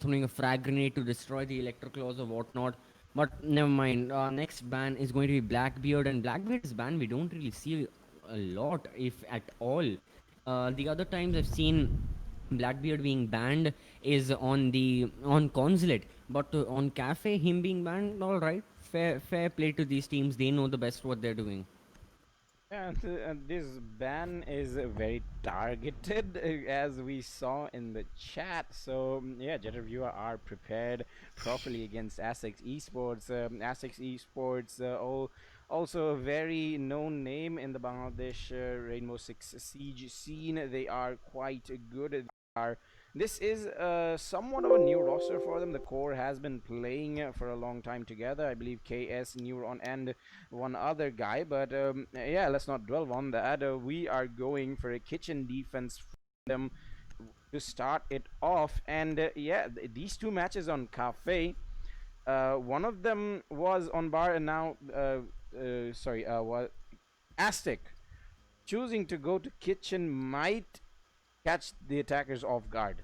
throwing a frag grenade to destroy the electroclaws or whatnot. But never mind. Next ban is going to be Blackbeard, and Blackbeard is ban we don't really see a lot, if at all. The other times I've seen Blackbeard being banned is on Consulate, but on Cafe, him being banned, all right, fair play to these teams. They know the best what they're doing. Yeah, and this ban is very targeted, as we saw in the chat. So yeah, Jet Reviewer are prepared properly against Aztecs Esports. Aztecs Esports, also a very known name in the Bangladesh Rainbow Six Siege scene. They are quite good. Are This is somewhat of a new roster for them. The core has been playing for a long time together. I believe KS, Neuron, and one other guy. But yeah, let's not dwell on that. We are going for a kitchen defense for them to start it off. And yeah, these two matches on Cafe. One of them was on bar, and now was Aztec choosing to go to kitchen might catch the attackers off guard.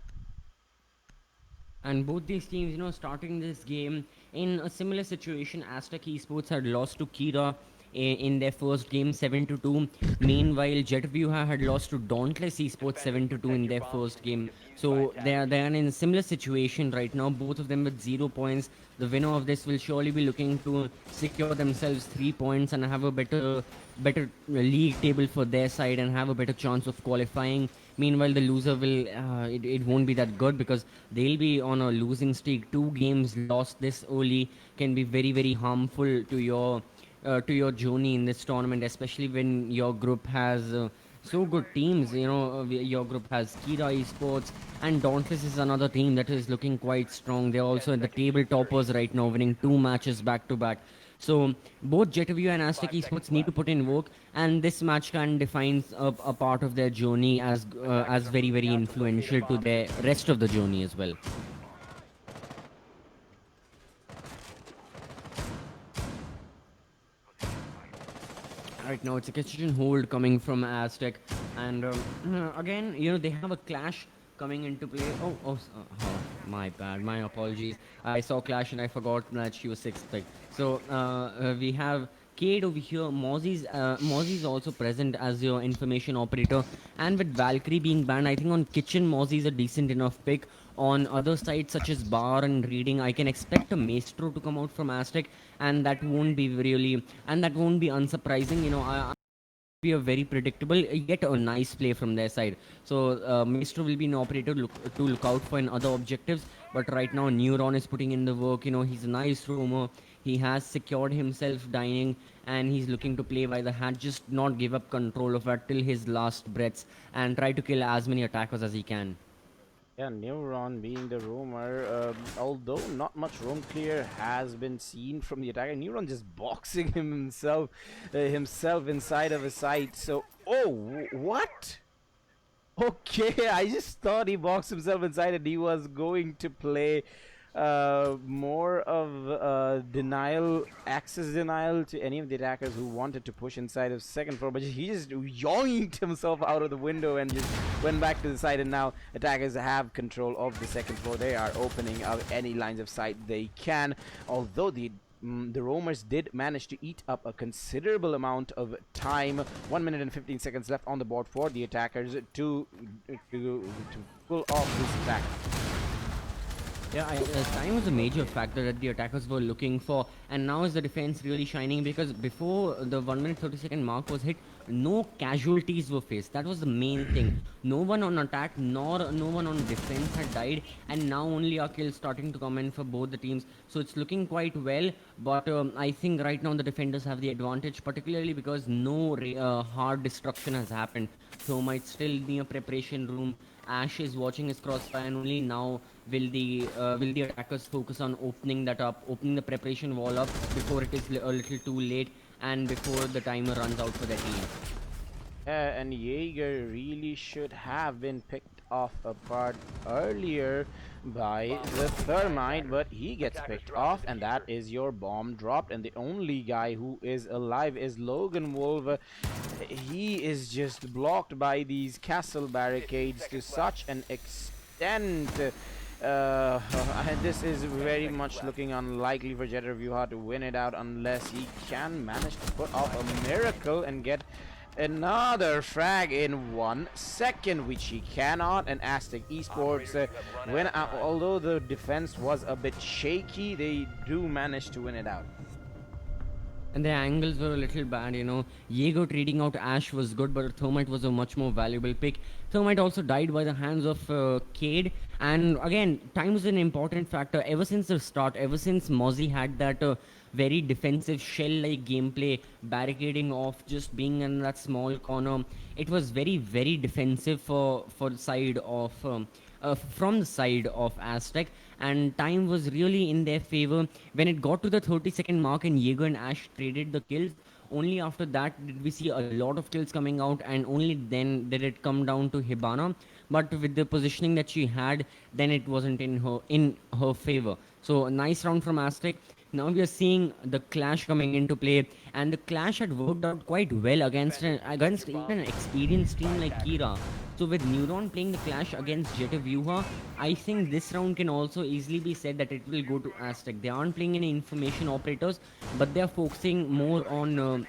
And both these teams, starting this game in a similar situation. Aztec Esports had lost to Kira in their first game 7-2. Meanwhile, Jetview had lost to Dauntless Esports 7-2 in their first game. So they are in a similar situation right now, both of them with 0 points. The winner of this will surely be looking to secure themselves 3 points and have a better league table for their side and have a better chance of qualifying. Meanwhile, the loser will it won't be that good because they'll be on a losing streak. 2 games lost this early can be very harmful to your journey in this tournament, especially when your group has so good teams. Your group has Kira Esports, and Dauntless is another team that is looking quite strong. They're also at the table toppers right now, winning 2 matches back to back. So both Jetview and Aztec Esports need to put in work, and this match can define a part of their journey as very influential to their rest of the journey as well. Right now, it's a kitchen hold coming from Aztec, and again, they have a clash coming into play. My bad, my apologies. I saw Clash and I forgot that she was sixth pick. So we have Cade over here. Mozzie's also present as your information operator, and with Valkyrie being banned, I think on kitchen Mozzie's a decent enough pick. On other sides such as bar and reading, I can expect a Maestro to come out from Aztec, and that won't be unsurprising. Be a very predictable yet a nice play from their side. So Maestro will be an operator to look out for in other objectives. But right now, Neuron is putting in the work. He's a nice roamer. He has secured himself dining, and he's looking to play by the hat, just not give up control of it till his last breaths, and try to kill as many attackers as he can. Yeah, Neuron being the roamer, although not much roam clear has been seen from the attacker. Neuron just boxing himself inside of his site. So, oh, what? Okay, I just thought he boxed himself inside and he was going to play more of access denial to any of the attackers who wanted to push inside of second floor, but he just yoinked himself out of the window and just went back to the side. And now attackers have control of the second floor. They are opening up any lines of sight they can, although the roamers did manage to eat up a considerable amount of time. 1 minute and 15 seconds left on the board for the attackers to pull off this attack. Yeah, time was a major factor that the attackers were looking for, and now is the defense really shining, because before the 1 minute 30-second mark was hit, no casualties were faced. That was the main thing. No one on attack nor no one on defense had died, and now only are kills starting to come in for both the teams. So it's looking quite well, but I think right now the defenders have the advantage, particularly because no hard destruction has happened. So might still be a preparation room. Ash is watching his crossfire, and only now will the attackers focus on opening the preparation wall up before it is a little too late and before the timer runs out for their team. And Jaeger really should have been picked off apart earlier by the Thermite, but he gets picked off, and that is your bomb dropped. And the only guy who is alive is Logan Wolf. He is just blocked by these castle barricades to such an extent. Uh, this is very much looking unlikely for Jet Revuha to win it out unless he can manage to put off a miracle and get another frag in 1 second, which he cannot. And Aztec Esports, although the defense was a bit shaky, they do manage to win it out. And the angles were a little bad, Jaeger trading out Ash was good, but Thermite was a much more valuable pick. Thermite also died by the hands of Cade. And again, time was an important factor. Ever since the start, ever since Mozzie had that very defensive shell-like gameplay, barricading off, just being in that small corner, it was very, very defensive for the side of from the side of Aztec, and time was really in their favor. When it got to the 30-second mark and Jaeger and Ash traded the kills, only after that did we see a lot of kills coming out, and only then did it come down to Hibana. But with the positioning that she had, then it wasn't in her favor. So a nice round from Aztec. Now we are seeing the clash coming into play, and the clash had worked out quite well against even an experienced team like Kira. So with Neuron playing the clash against Jetavuha, I think this round can also easily be said that it will go to Aztec. They aren't playing any information operators, but they are focusing more on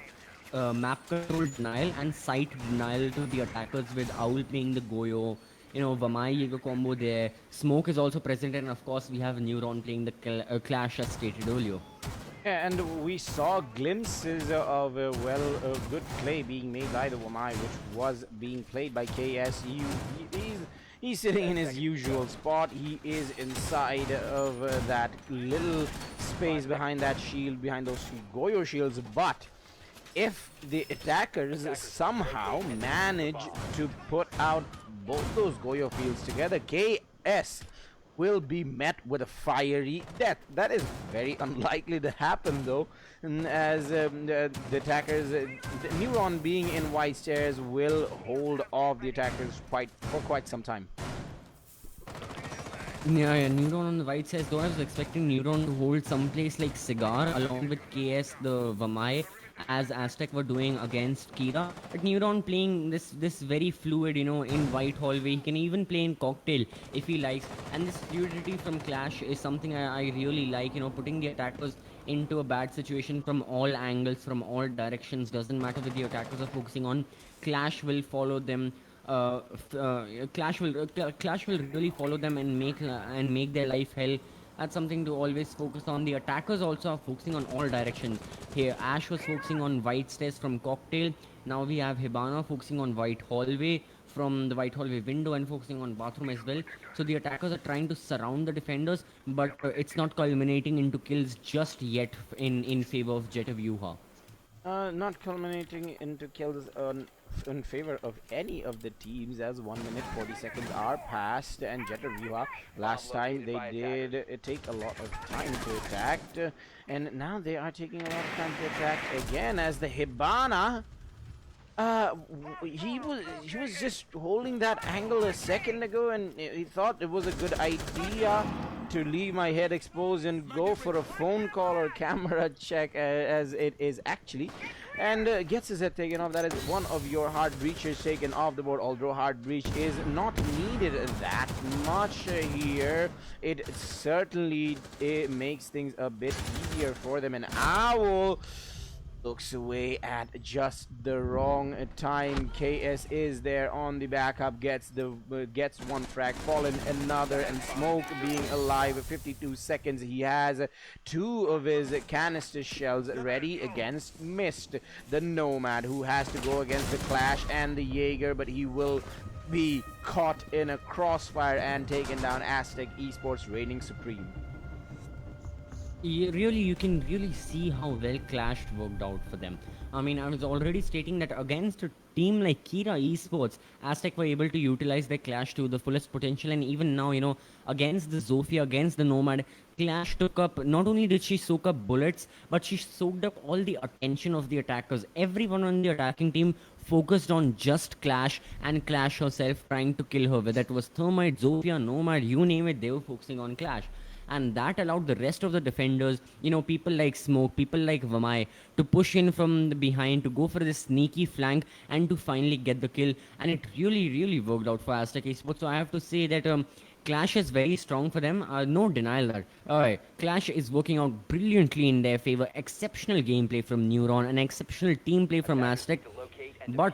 map control denial and site denial to the attackers, with Owl playing the Goyo, Vamai Jaeger combo there. Smoke is also present, and of course we have Neuron playing the clash as stated earlier. Yeah, and we saw glimpses of good play being made by the Wamai, which was being played by KSU. He's sitting in his usual spot. He is inside of that little space behind that shield, behind those two Goyo shields. But if the attackers somehow manage to put out both those Goyo fields together, KS will be met with a fiery death. That is very unlikely to happen, though, as the attackers, the Neuron being in white stairs, will hold off the attackers for quite some time. Yeah, Neuron on the right says, though I was expecting Neuron to hold someplace like Cigar along with KS, the Vamai, as Aztec were doing against Kira. But Neuron playing this very fluid, in White Hallway. He can even play in Cocktail if he likes. And this fluidity from Clash is something I really like, putting the attackers into a bad situation from all angles, from all directions. Doesn't matter what the attackers are focusing on. Clash will follow them. Clash will really follow them and make their life hell. That's something to always focus on. The attackers also are focusing on all directions. Here, Ash was focusing on white stairs from Cocktail. Now we have Hibana focusing on white hallway from the white hallway window and focusing on bathroom as well. So the attackers are trying to surround the defenders, but it's not culminating into kills just yet in favor of Jetavuha. Not culminating into kills in favor of any of the teams, as 1 minute 40 seconds are passed, and Jetavuha last time they did take a lot of time to attack, and now they are taking a lot of time to attack again, as the Hibana he was just holding that angle a second ago, and he thought it was a good idea to leave my head exposed and go for a phone call or camera check, as it is actually, and gets his head taken off. That is one of your hard breaches taken off the board, although hard breach is not needed that much here. It certainly makes things a bit easier for them, and Owl looks away at just the wrong time. KS is there on the backup, gets one frag, fallen another, and Smoke being alive 52 seconds. He has two of his canister shells ready against Mist, the Nomad, who has to go against the Clash and the Jaeger, but he will be caught in a crossfire and taken down. Aztec Esports reigning supreme. You can really see how well Clash worked out for them. I mean, I was already stating that against a team like Kira Esports, Aztec were able to utilize their Clash to the fullest potential, and even now, against the Zofia, against the Nomad, Clash took up, not only did she soak up bullets, but she soaked up all the attention of the attackers. Everyone on the attacking team focused on just Clash and Clash herself, trying to kill her, whether it was Thermite, Zofia, Nomad, you name it, they were focusing on Clash. And that allowed the rest of the defenders, people like Smoke, people like Vamai, to push in from the behind, to go for this sneaky flank and to finally get the kill. And it really, really worked out for Aztec Esports. So I have to say that Clash is very strong for them. No denial that. Alright, Clash is working out brilliantly in their favor. Exceptional gameplay from Neuron, and exceptional team play from Aztec. But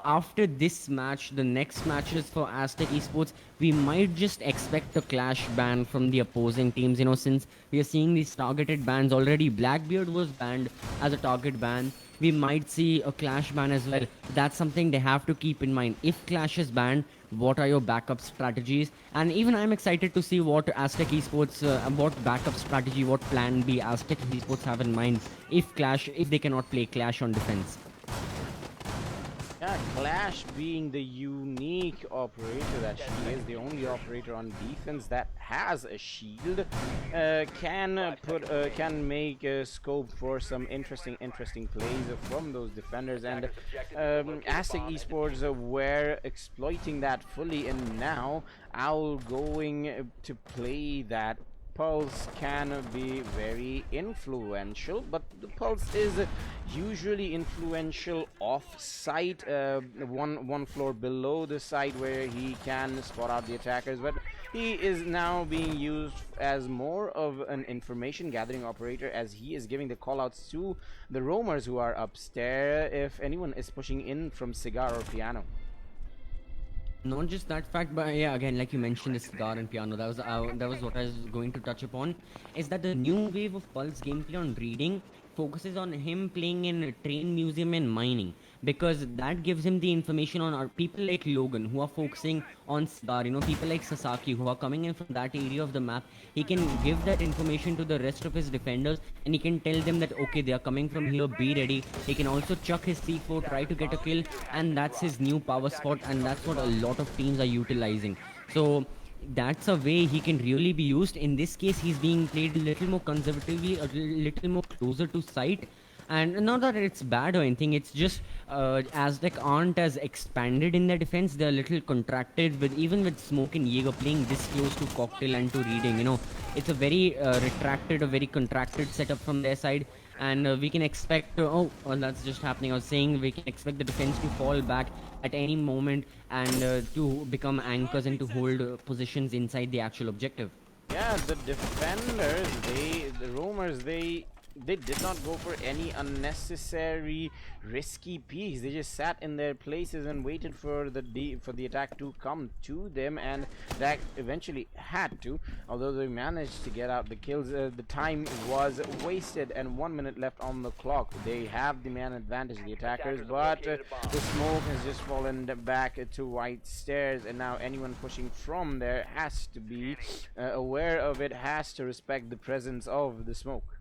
after this match, the next matches for Aztec Esports, we might just expect a Clash ban from the opposing teams. Since we are seeing these targeted bans already. Blackbeard was banned as a target ban. We might see a Clash ban as well. That's something they have to keep in mind. If Clash is banned, what are your backup strategies? And even I'm excited to see what Aztec Esports, what backup strategy, what plan B Aztec Esports have in mind if they cannot play Clash on defense. Yeah, Clash being the unique operator that she is, the only operator on defense that has a shield, can make scope for some interesting plays from those defenders, and Aztec Esports were exploiting that fully, and now Owl going to play that. Pulse can be very influential, but the Pulse is usually influential off-site, one floor below the site where he can spot out the attackers, but he is now being used as more of an information gathering operator, as he is giving the callouts to the roamers who are upstairs if anyone is pushing in from Cigar or Piano. Not just that fact, but yeah, again, like you mentioned, the cigar and piano. That was what I was going to touch upon. Is that the new wave of Pulse gameplay on reading focuses on him playing in a train museum and mining, because that gives him the information on our people like Logan who are focusing on cigar. People like Sasaki who are coming in from that area of the map. He can give that information to the rest of his defenders, and he can tell them that okay, they are coming from here. Be ready. He can also chuck his C4, try to get a kill, and that's his new power spot, and that's what a lot of teams are utilizing. So that's a way he can really be used. In this case, he's being played a little more conservatively, a little more closer to sight. And not that it's bad or anything, it's just Aztec aren't as expanded in their defense. They're a little contracted, with even with Smoke and Jaeger playing this close to Cocktail and to reading. It's a very retracted, a very contracted setup from their side. And we can expect that's just happening. I was saying we can expect the defense to fall back at any moment, and to become anchors and to hold positions inside the actual objective. Yeah, the defenders, the roamers, they did not go for any unnecessary risky peeks. They just sat in their places and waited for the attack to come to them, and that eventually had to. Although they managed to get out the kills, the time was wasted, and 1 minute left on the clock. They have the man advantage, the attackers, but the smoke has just fallen back to White Stairs, and now anyone pushing from there has to be aware of it, has to respect the presence of the smoke.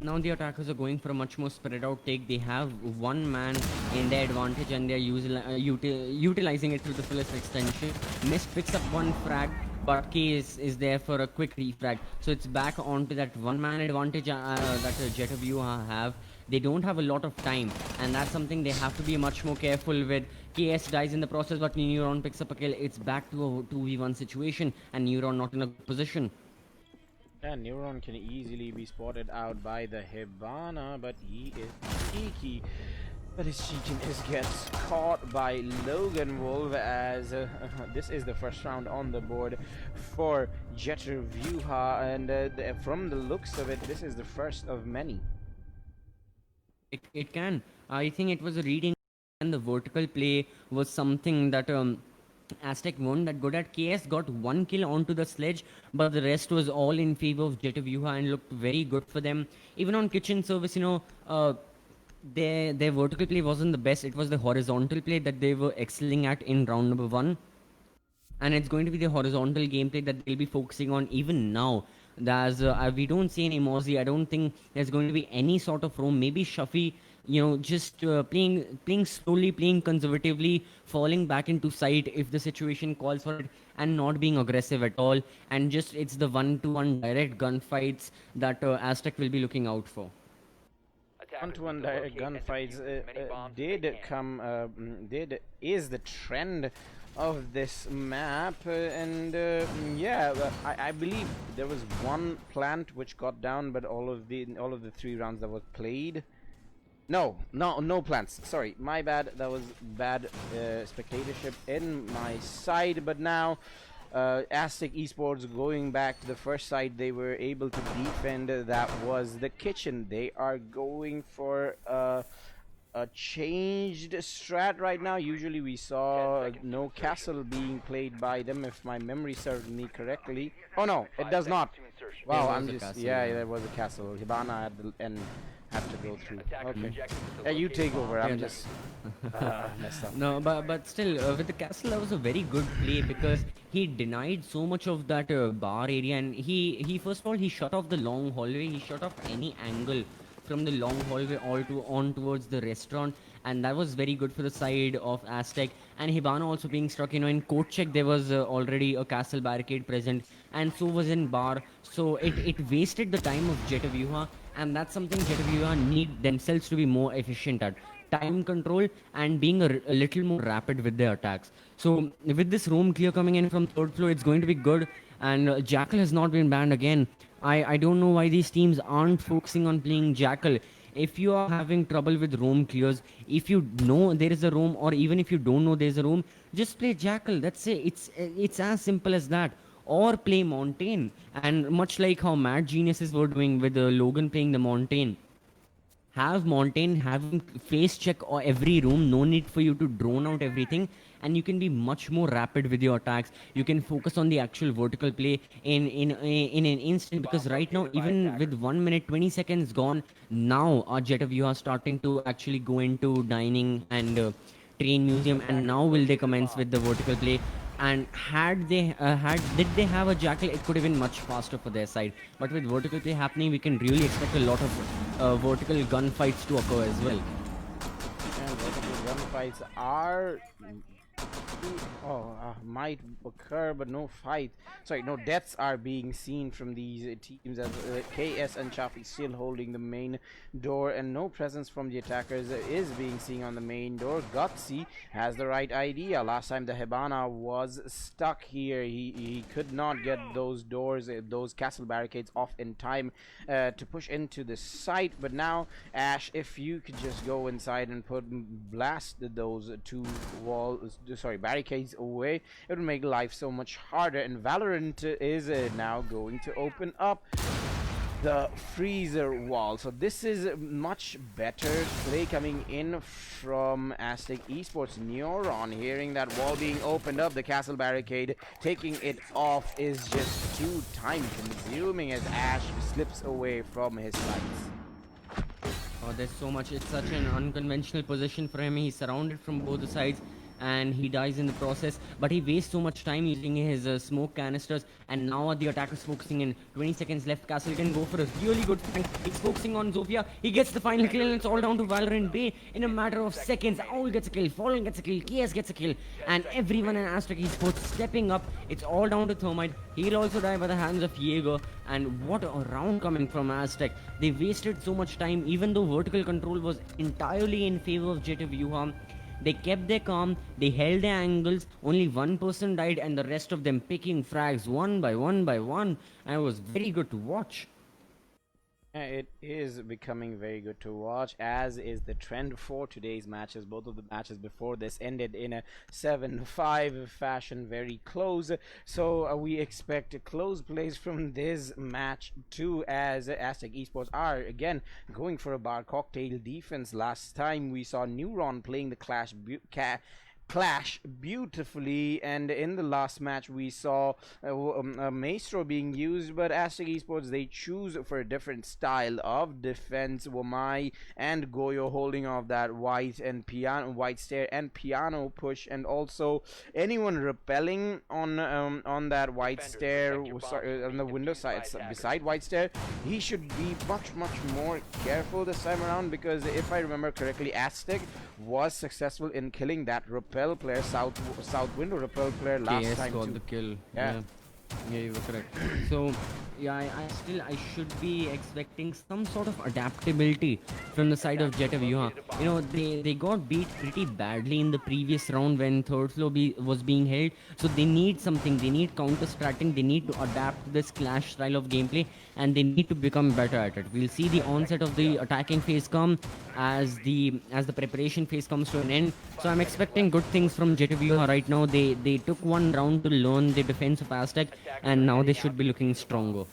Now the attackers are going for a much more spread out take. They have one man in their advantage, and they're utilizing it to the fullest extension. Mist picks up one frag, but K is there for a quick refrag. So it's back onto that one man advantage that Jet of you have. They don't have a lot of time, and that's something they have to be much more careful with. KS dies in the process, but Neuron picks up a kill. It's back to a 2v1 situation, and Neuron not in a good position. Yeah, Neuron can easily be spotted out by the Hibana, but he is cheeky. But his cheekiness gets caught by Logan Wolf, as this is the first round on the board for Jeter Vyuha, and from the looks of it, this is the first of many. It can. I think it was a reading, and the vertical play was something that Aztec weren't that good at. KS got one kill onto the sledge, but the rest was all in favor of Jet of Yuha and looked very good for them. Even on kitchen service, their vertical play wasn't the best. It was the horizontal play that they were excelling at in round number 1. And it's going to be the horizontal gameplay that they'll be focusing on even now. We don't see any Mozzie. I don't think there's going to be any sort of roam. Maybe Shafi, just playing slowly, playing conservatively, falling back into sight if the situation calls for it, and not being aggressive at all. And just it's the 1-to-1 direct gunfights that Aztec will be looking out for. 1-to-1 direct gunfights is the trend of this map, I believe there was one plant which got down, but all of the 3 rounds that was played, no plants, sorry, my bad, that was bad spectatorship in my side. But now Aztec Esports going back to the first side, they were able to defend. That was the kitchen. They are going for a changed strat right now. Usually we saw no castle being played by them, if my memory serves me correctly. Oh no, it does not. Wow, was I'm a just castle, yeah, yeah. there was a castle. Hibana at the end had to go through. Okay, yeah, you take over. I'm Yeah, just messed up. No, but still, with the castle, that was a very good play because he denied so much of that bar area, and he first of all he shut off the long hallway. He shut off any angle from the long hallway all to on towards the restaurant, and that was very good for the side of Aztec. And Hibana also being struck, in court check there was already a castle barricade present, and so was in bar. So it wasted the time of Jetaviuha, and that's something Jetaviuha need themselves to be more efficient at time control and being a little more rapid with their attacks. So with this roam clear coming in from third floor, it's going to be good. And Jackal has not been banned again. I don't know why these teams aren't focusing on playing Jackal. If you are having trouble with roam clears, if you know there is a roam, or even if you don't know there is a roam, just play Jackal. That's it. It's as simple as that. Or play Mountain. And much like how Mad Geniuses were doing with Logan playing the Mountain, have Mountain having face check or every room, no need for you to drone out everything, and you can be much more rapid with your attacks. You can focus on the actual vertical play in an instant, because right now, even with 1 minute 20 seconds gone, now our jet of you are starting to actually go into dining and train museum, and now will they commence with the vertical play. And had they did they have a jackal, it could have been much faster for their side. But with vertical play happening, we can really expect a lot of vertical gunfights to occur as well. And vertical gunfights are might occur, but no fight. Sorry, no deaths are being seen from these teams, as KS and Chafi still holding the main door, and no presence from the attackers is being seen on the main door. Gutsy has the right idea. Last time the Hibana was stuck here, he could not get those doors, those castle barricades off in time to push into the site. But now, Ash, if you could just go inside and blast those two barricades away, it would make life so much harder. And Valorant is now going to open up the freezer wall. So this is much better play coming in from Aztec Esports. Neuron hearing that wall being opened up, the castle barricade, taking it off is just too time consuming as Ash slips away from his sights. Oh, there's so much. It's such an unconventional position for him. He's surrounded from both the sides, and he dies in the process. But he wastes so much time using his smoke canisters, and now the attack is focusing in. 20 seconds left. Castle can go for a really good flank. He's focusing on Zofia. He gets the final kill, and it's all down to Valorant Bay in a matter of seconds. Owl gets a kill, Fallen gets a kill, KS gets a kill, and everyone in Aztec Esports stepping up. It's all down to Thermite. He'll also die by the hands of Jaeger. And what a round coming from Aztec. They wasted so much time, even though vertical control was entirely in favor of Jetaviuha. They kept their calm, they held their angles, only one person died, and the rest of them picking frags one by one by one, and it was very good to watch. It is becoming very good to watch, as is the trend for today's matches. Both of the matches before this ended in a 7-5 fashion, very close. So we expect close plays from this match too, as Aztec Esports are again going for a bar cocktail defense. Last time we saw Neuron playing the clash beautifully, and in the last match we saw Maestro being used, but Aztec Esports, they choose for a different style of defense. Wamai and Goyo holding off that white stair and piano push, and also anyone repelling on that white stair, on the window side beside white stair, he should be much more careful this time around, because if I remember correctly, Aztec was successful in killing that repel player, south window repel player last KS time got too. the kill. Yeah. Yeah, you were correct. So, yeah, I should be expecting some sort of adaptability from the side of Jet of Yuha. You know, they got beat pretty badly in the previous round when third floor was being held. So they need something. They need counter stratting. They need to adapt to this clash style of gameplay, and they need to become better at it. We'll see the onset of the attacking phase come as the preparation phase comes to an end. So I'm expecting good things from Jet of Yuha right now. They took one round to learn the defense of Aztec, and now they should be looking stronger.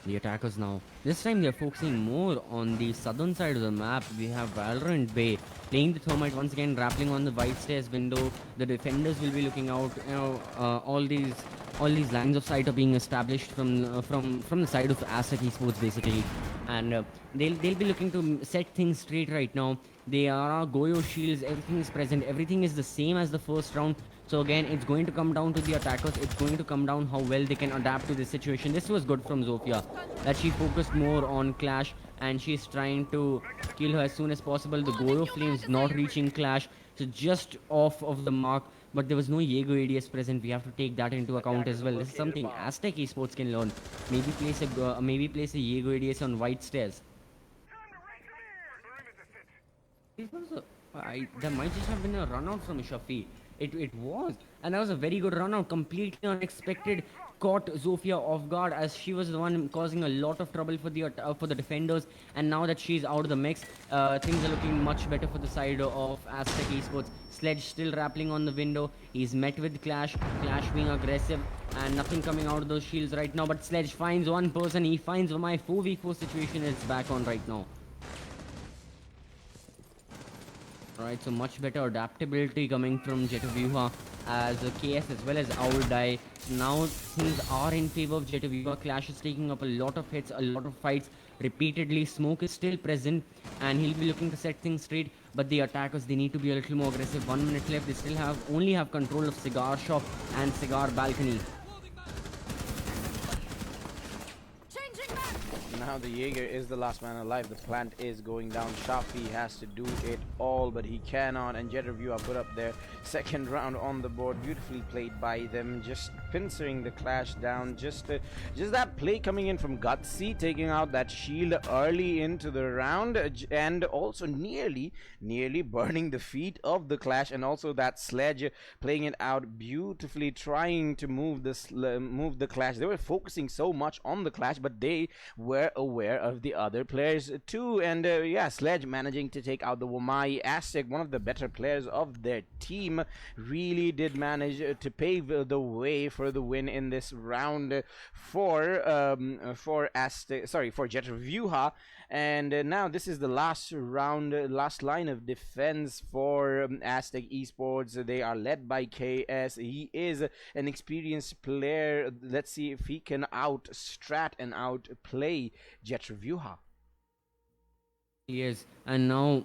The attackers now. This time they're focusing more on the southern side of the map. We have Valorant Bay playing the thermite once again, grappling on the white stairs window. The defenders will be looking out. You know, all these lines of sight are being established from the side of Aztec Esports basically, and they'll be looking to set things straight right now. They are Goyo shields. Everything is present. Everything is the same as the first round. So again, it's going to come down to the attackers. It's going to come down how well they can adapt to this situation. This was good from Zofia, that she focused more on Clash, and she's trying to kill her as soon as possible. The Goro Flames not reaching Clash, so just off of the mark. But there was no Jaeger ADS present. We have to take that into account as well. This is something Aztec Esports can learn. Maybe place a Jaeger ADS on white stairs. There might just have been a run out from Shafi. It was. And that was a very good run out. Completely unexpected. Caught Zofia off guard as she was the one causing a lot of trouble for the defenders. And now that she's out of the mix, things are looking much better for the side of Aztec Esports. Sledge still rappelling on the window. He's met with Clash. Clash being aggressive. And nothing coming out of those shields right now. But Sledge finds one person. He finds my 4v4 situation is back on right now. Right, so much better adaptability coming from Jetaviva as KS as well as Owl die. Now things are in favor of Jetaviva. Clash is taking up a lot of hits, a lot of fights repeatedly. Smoke is still present and he'll be looking to set things straight. But the attackers, they need to be a little more aggressive. 1 minute left. They still only have control of Cigar Shop and Cigar Balcony. Now the Jaeger is the last man alive. The plant is going down. Shafi has to do it all, but he cannot. And Jet Review are put up their second round on the board. Beautifully played by them. Just pincering the Clash down. Just that play coming in from Gutsy, taking out that shield early into the round, and also nearly burning the feet of the Clash. And also that Sledge playing it out beautifully, trying to move the Clash. They were focusing so much on the Clash, but they were aware of the other players too. And yeah, Sledge managing to take out the Wamai. Aztec, one of the better players of their team, really did manage to pave the way for the win in this round for Aztec, sorry, for Jet Revuha. And now this is the last round, last line of defense for Aztec Esports. They are led by KS. He is an experienced player. Let's see if he can out-strat and outplay Jet Revuha. Yes, and now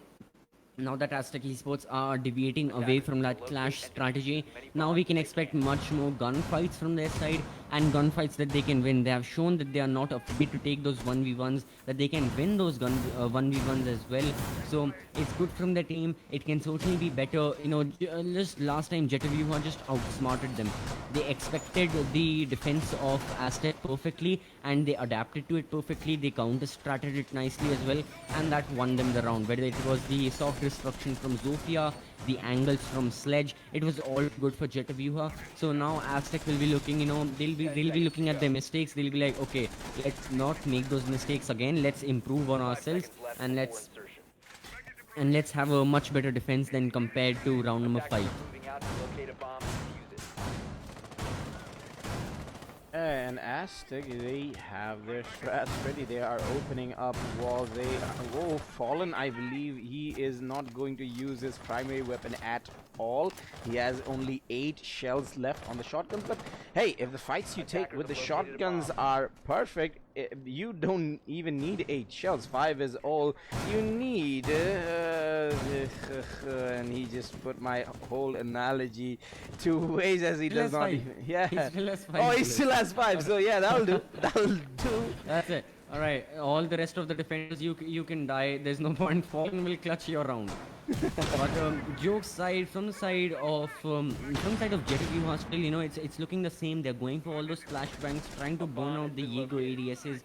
that Aztec Esports are deviating away from that Clash strategy, now we can expect much more gunfights from their side, and gunfights that they can win. They have shown that they are not afraid to take those 1v1s, that they can win those 1v1s as well. So it's good from the team. It can certainly be better. You know, just last time Jetaviva just outsmarted them. They expected the defense of Aztec perfectly and they adapted to it perfectly. They counter-stratted it nicely as well, and that won them the round. Whether it was the soft destruction from Zofia, the angles from Sledge, it was all good for Jetaviva. So now Aztec will be looking, you know, they'll be looking at their mistakes. They'll be like, okay, let's not make those mistakes again. Let's improve on ourselves, and let's have a much better defense than compared to round number 5. And Aztec, they have their strats ready. They are opening up walls. Whoa, Fallen, I believe he is not going to use his primary weapon at all. He has only 8 shells left on the shotguns. But hey, if the fights you take with the shotguns are perfect, you don't even need 8 shells. 5 is all you need. And he just put my whole analogy to ways as he does not even, yeah. He still has 5 oh, he still has 5. So yeah, that'll do. That'll do. That's it. All right, all the rest of the defenders, you can die. There's no point. Fallen will clutch your round. But jokes side, from the side of Jetaviva, still it's looking the same. They're going for all those flashbangs, trying to burn out the Jaeger ADSs,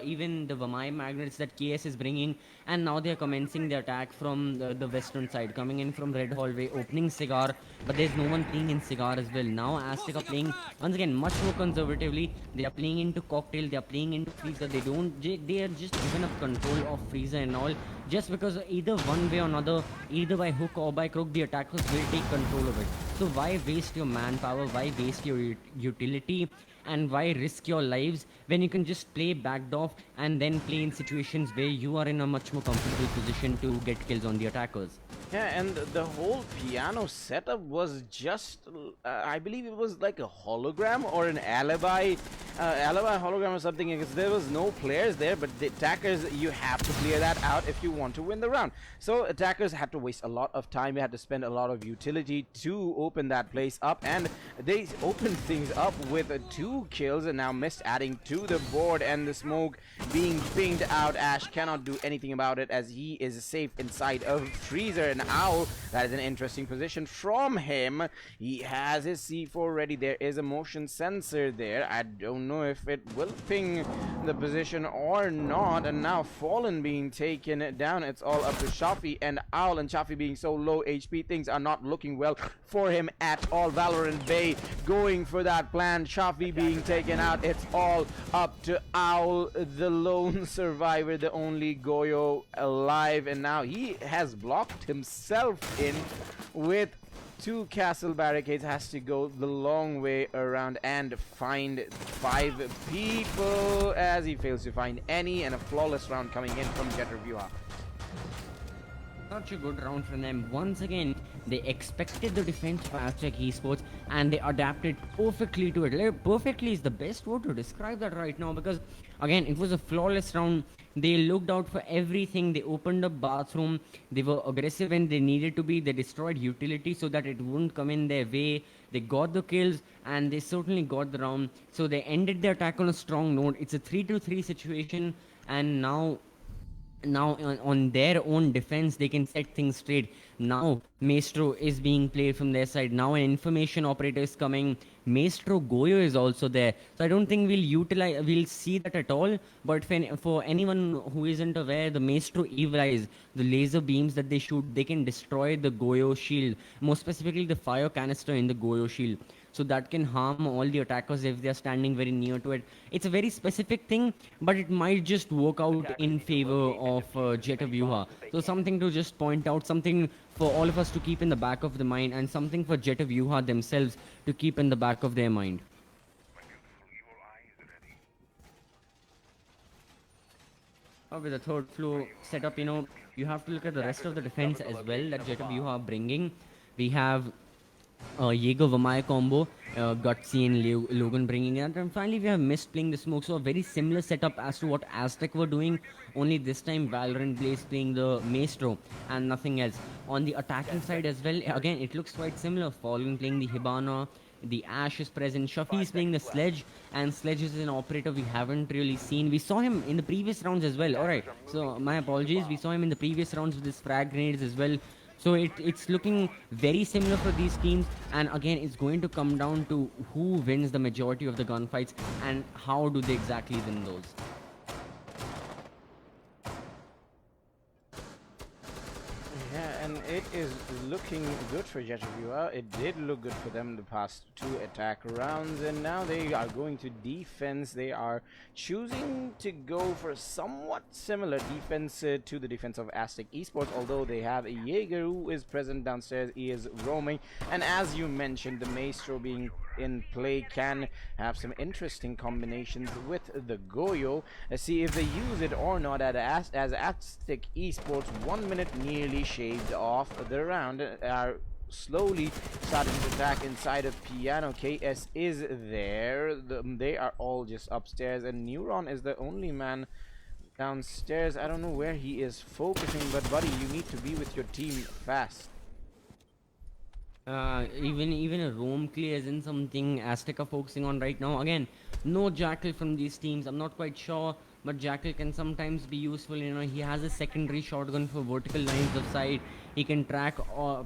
even the Vamai magnets that KS is bringing, and now they're commencing the attack from the western side, coming in from Red Hallway, opening Cigar, but there's no one playing in Cigar as well. Now Aztec are playing once again much more conservatively. They are playing into Cocktail, they are playing into Freezer. They are just given up control of Freezer and all, just because either one way or another, either by hook or by crook, the attackers will take control of it. So why waste your manpower? Why waste your utility? And why risk your lives when you can just play backed off and then play in situations where you are in a much more comfortable position to get kills on the attackers? Yeah, and the whole piano setup was just, I believe it was like a hologram or an alibi hologram or something, because there was no players there, but the attackers, you have to clear that out if you want to win the round. So attackers had to waste a lot of time, they had to spend a lot of utility to open that place up, and they opened things up with 2 kills, and now missed adding to the board, and the smoke being pinged out. Ash cannot do anything about it as he is safe inside of Freezer. And Owl, that is an interesting position from him. He has his C4 ready. There is a motion sensor there. I don't know if it will ping the position or not. And now Fallen being taken down. It's all up to Shafi and Owl, and Shafi being so low HP, things are not looking well for him at all. Valorant Bay going for that plan. Shafi being taken out. It's all up to Owl, the lone survivor, the only Goyo alive, and now he has blocked himself in with 2 castle barricades. Has to go the long way around and find 5 people as he fails to find any, and a flawless round coming in from Jeterviewer. Such a good round for them. Once again, they expected the defense for Aztec Esports and they adapted perfectly to it. Perfectly is the best word to describe that right now, because again, it was a flawless round. They looked out for everything. They opened up bathroom. They were aggressive when they needed to be. They destroyed utility so that it wouldn't come in their way. They got the kills and they certainly got the round. So they ended their attack on a strong note. It's a 3-3 situation, and now on their own defense they can set things straight. Now Maestro is being played from their side. Now an information operator is coming. Maestro Goyo is also there, so I don't think we'll see that at all. But for anyone who isn't aware, the Maestro Evil Eyes, the laser beams that they shoot, they can destroy the Goyo shield, more specifically the fire canister in the Goyo shield, so that can harm all the attackers if they are standing very near to it. It's a very specific thing, but it might just work out in favor of Jetaviuha. So something to just point out, something for all of us to keep in the back of the mind, and something for Jetaviuha themselves to keep in the back of their mind. With the third floor setup, you have to look at the rest of the defense as well that Jetaviuha are bringing. We have Jaeger Vamai combo, Gutsy and Logan bringing it, and finally we have Mist playing the smoke. So a very similar setup as to what Aztec were doing, only this time Valorant Blaze playing the Maestro and nothing else. On the attacking side as well, again it looks quite similar. Fallen playing the Hibana, the Ash is present, Shafi is playing the Sledge, and Sledge is an operator we haven't really seen. We saw him in the previous rounds as well. Alright, so my apologies, we saw him in the previous rounds with his frag grenades as well. So it's looking very similar for these teams, and again it's going to come down to who wins the majority of the gunfights and how do they exactly win those. Yeah, and it is looking good for Jeterviewer. It did look good for them the past 2 attack rounds, and now they are going to defense. They are choosing to go for somewhat similar defense to the defense of Aztec Esports, although they have a Jaeger who is present downstairs. He is roaming, and as you mentioned, the Maestro being in play can have some interesting combinations with the Goyo. Let's see if they use it or not. As Aztec Esports 1 minute nearly shaved off the round, are slowly starting to attack inside of Piano. KS is there. They are all just upstairs, and Neuron is the only man downstairs. I don't know where he is focusing, but buddy, you need to be with your team fast. Even a roam clear isn't something Aztec are focusing on right now. Again, no Jackal from these teams. I'm not quite sure but Jackal can sometimes be useful. He has a secondary shotgun for vertical lines of sight. He can track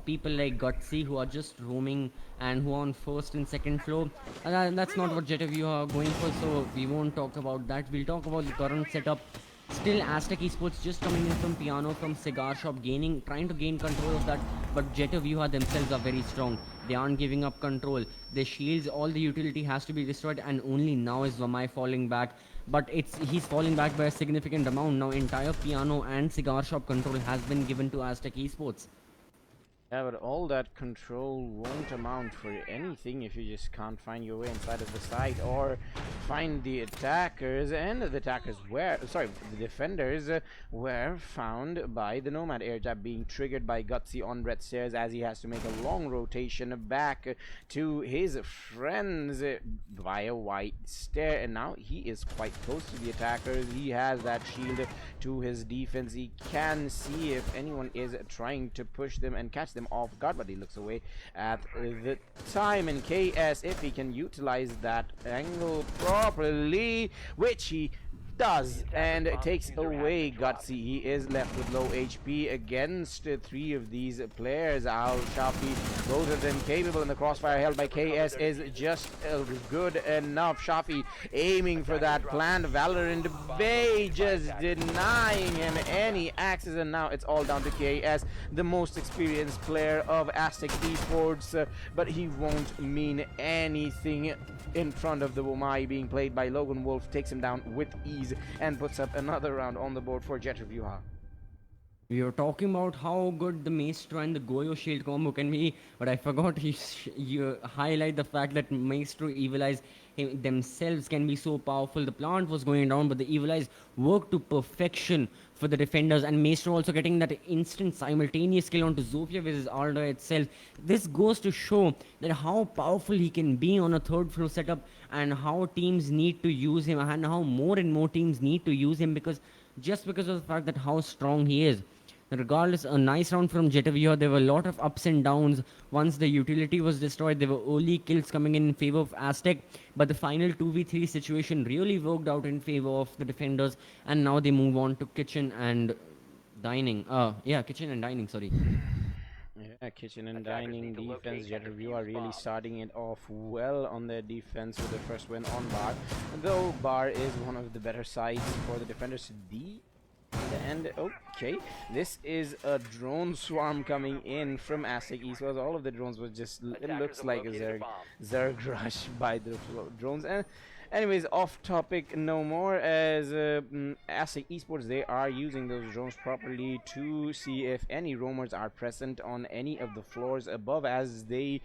people like Gutsy who are just roaming and who are on first and second floor. That's not what Jetaview are going for, so we won't talk about that. We'll talk about the current setup. Still, Aztec Esports just coming in from Piano, from Cigar Shop, trying to gain control of that. But Jetaview themselves are very strong. They aren't giving up control. The shields, all the utility has to be destroyed, and only now is Vamai falling back. But he's falling back by a significant amount. Now entire Piano and Cigar Shop control has been given to Aztec Esports. Yeah, but all that control won't amount for anything if you just can't find your way inside of the site or find the attackers. And the attackers the defenders were found by the Nomad air jab being triggered by Gutsy on red stairs, as he has to make a long rotation back to his friends via white stair. And now he is quite close to the attackers. He has that shield to his defense. He can see if anyone is trying to push them and catch them off guard, but he looks away at the time. And KS, if he can utilize that angle properly, which he does, and it takes away Gutsy. He is left with low HP against three of these players. Al Shafi, both of them capable, and the crossfire held by KS is just good enough. Shafi aiming for that planned Valorant Bay, just denying him any access, and now it's all down to KS, the most experienced player of Aztec Esports, but he won't mean anything in front of the Womai being played by Logan Wolf. Takes him down with ease and puts up another round on the board for Jetaview. We were talking about how good the Maestro and the Goyo shield combo can be, but I forgot you highlight the fact that Maestro Evil Eyes themselves can be so powerful. The plant was going down, but the Evil Eyes worked to perfection for the defenders, and Maestro also getting that instant simultaneous kill onto Zofia versus Alda itself. This goes to show that how powerful he can be on a third floor setup, and how teams need to use him, and how more and more teams need to use him because of the fact that how strong he is. Regardless, a nice round from Jetaview. There were a lot of ups and downs. Once the utility was destroyed, there were early kills coming in favor of Aztec, but the final 2v3 situation really worked out in favor of the defenders, and now they move on to kitchen and dining. Kitchen and dining, sorry. Yeah, kitchen and dining defense. Jetaview are really starting it off well on their defense with the first win on Bar, though Bar is one of the better sides for the defenders. And okay, this is a drone swarm coming in from Aztec Esports. All of the drones were just, it looks like a Zerg rush by the drones. And anyways, off topic no more, as Aztec Esports, they are using those drones properly to see if any roamers are present on any of the floors above, as they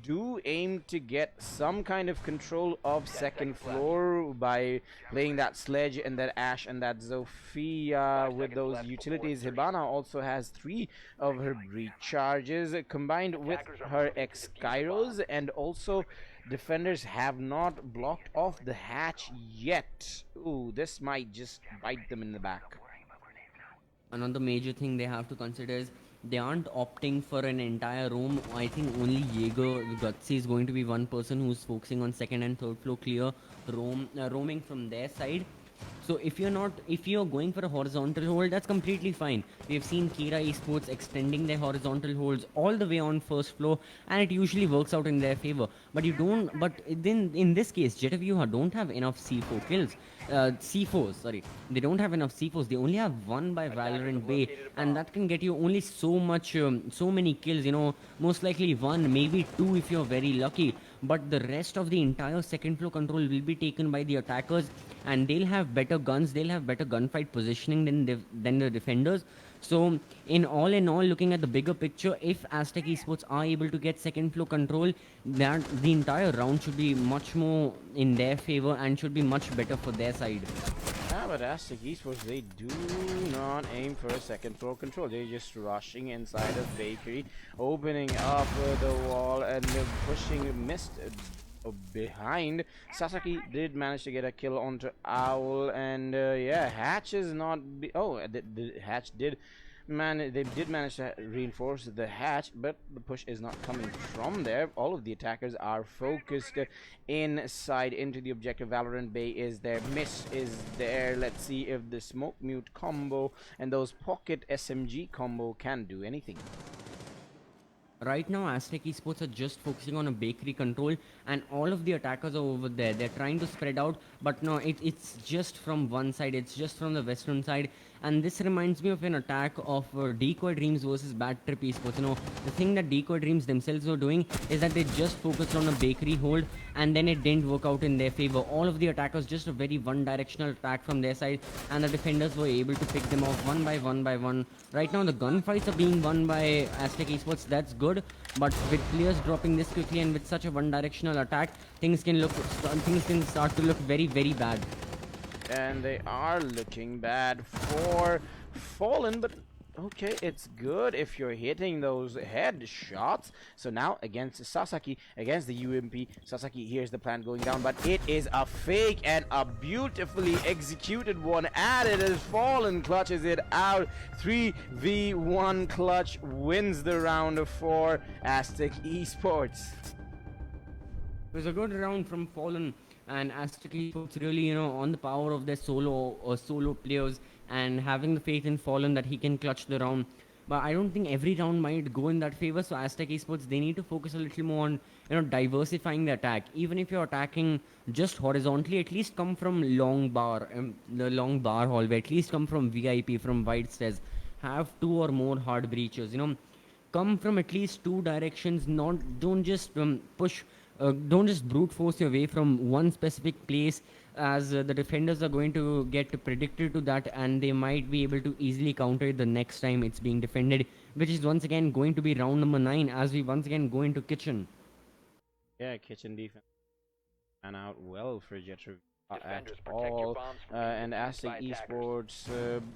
do aim to get some kind of control of second floor by playing that Sledge and that Ash and that Zofia with those utilities. Hibana also has 3 of her breach charges combined with her X-Kairos, and also defenders have not blocked off the hatch yet. Ooh, this might just bite them in the back. Another major thing they have to consider is they aren't opting for an entire room. I think only Jaeger Gutsy is going to be one person who's focusing on second and third floor clear roaming from their side. So if you're going for a horizontal hold, that's completely fine. We've seen Kira Esports extending their horizontal holds all the way on first floor, and it usually works out in their favor. But then in this case, Jetaview don't have enough C4 kills. C4s, sorry. They don't have enough C4s. They only have 1 by Valorant Bay, and that can get you only so many kills. Most likely 1, maybe 2 if you're very lucky. But the rest of the entire second floor control will be taken by the attackers, and they'll have better guns, they'll have better gunfight positioning than the defenders. So in all, looking at the bigger picture, if Aztec Esports are able to get second floor control, that the entire round should be much more in their favor and should be much better for their side. Yeah, but Aztec Esports, they do not aim for a second floor control. They're just rushing inside of Bakery, opening up the wall and pushing Mist behind. Sasaki did manage to get a kill onto Owl, and yeah, Hatch is not the Hatch did They did manage to reinforce the hatch, but the push is not coming from there. All of the attackers are focused inside into the objective. Valorant Bay is there, Miss is there. Let's see if the smoke mute combo and those pocket SMG combo can do anything. Right now, Aztec Esports are just focusing on a bakery control, and all of the attackers are over there. They're trying to spread out, but no, it's just from one side. It's just from the western side, and this reminds me of an attack of Decoy Dreams versus Bad Trip Esports. The thing that Decoy Dreams themselves were doing is that they just focused on a bakery hold, and then it didn't work out in their favor. All of the attackers just a very one-directional attack from their side, and the defenders were able to pick them off one by one by one. Right now, the gunfights are being won by Aztec Esports. That's good, but with players dropping this quickly and with such a one-directional attack, things can start to look very, very bad. And they are looking bad for Fallen, but okay, it's good if you're hitting those headshots. So now against Sasaki, against the UMP, Sasaki hears the plan going down, but it is a fake and a beautifully executed one. Added as Fallen clutches it out. 3v1 clutch wins the round for Aztec Esports. It was a good round from Fallen, and Aztec Esports really, on the power of their solo players and having the faith in Fallen that he can clutch the round. But I don't think every round might go in that favor. So Aztec Esports, they need to focus a little more on diversifying the attack. Even if you're attacking just horizontally, at least come from the long bar hallway. At least come from VIP, from wide stairs. Have two or more hard breaches. Come from at least two directions. Don't just push. Don't just brute force your way from one specific place, as the defenders are going to get predicted to that, and they might be able to easily counter it the next time it's being defended, which is once again going to be round number 9 as we once again go into kitchen. Yeah, kitchen defense ran out well for Jetro at all, and Aztec Esports,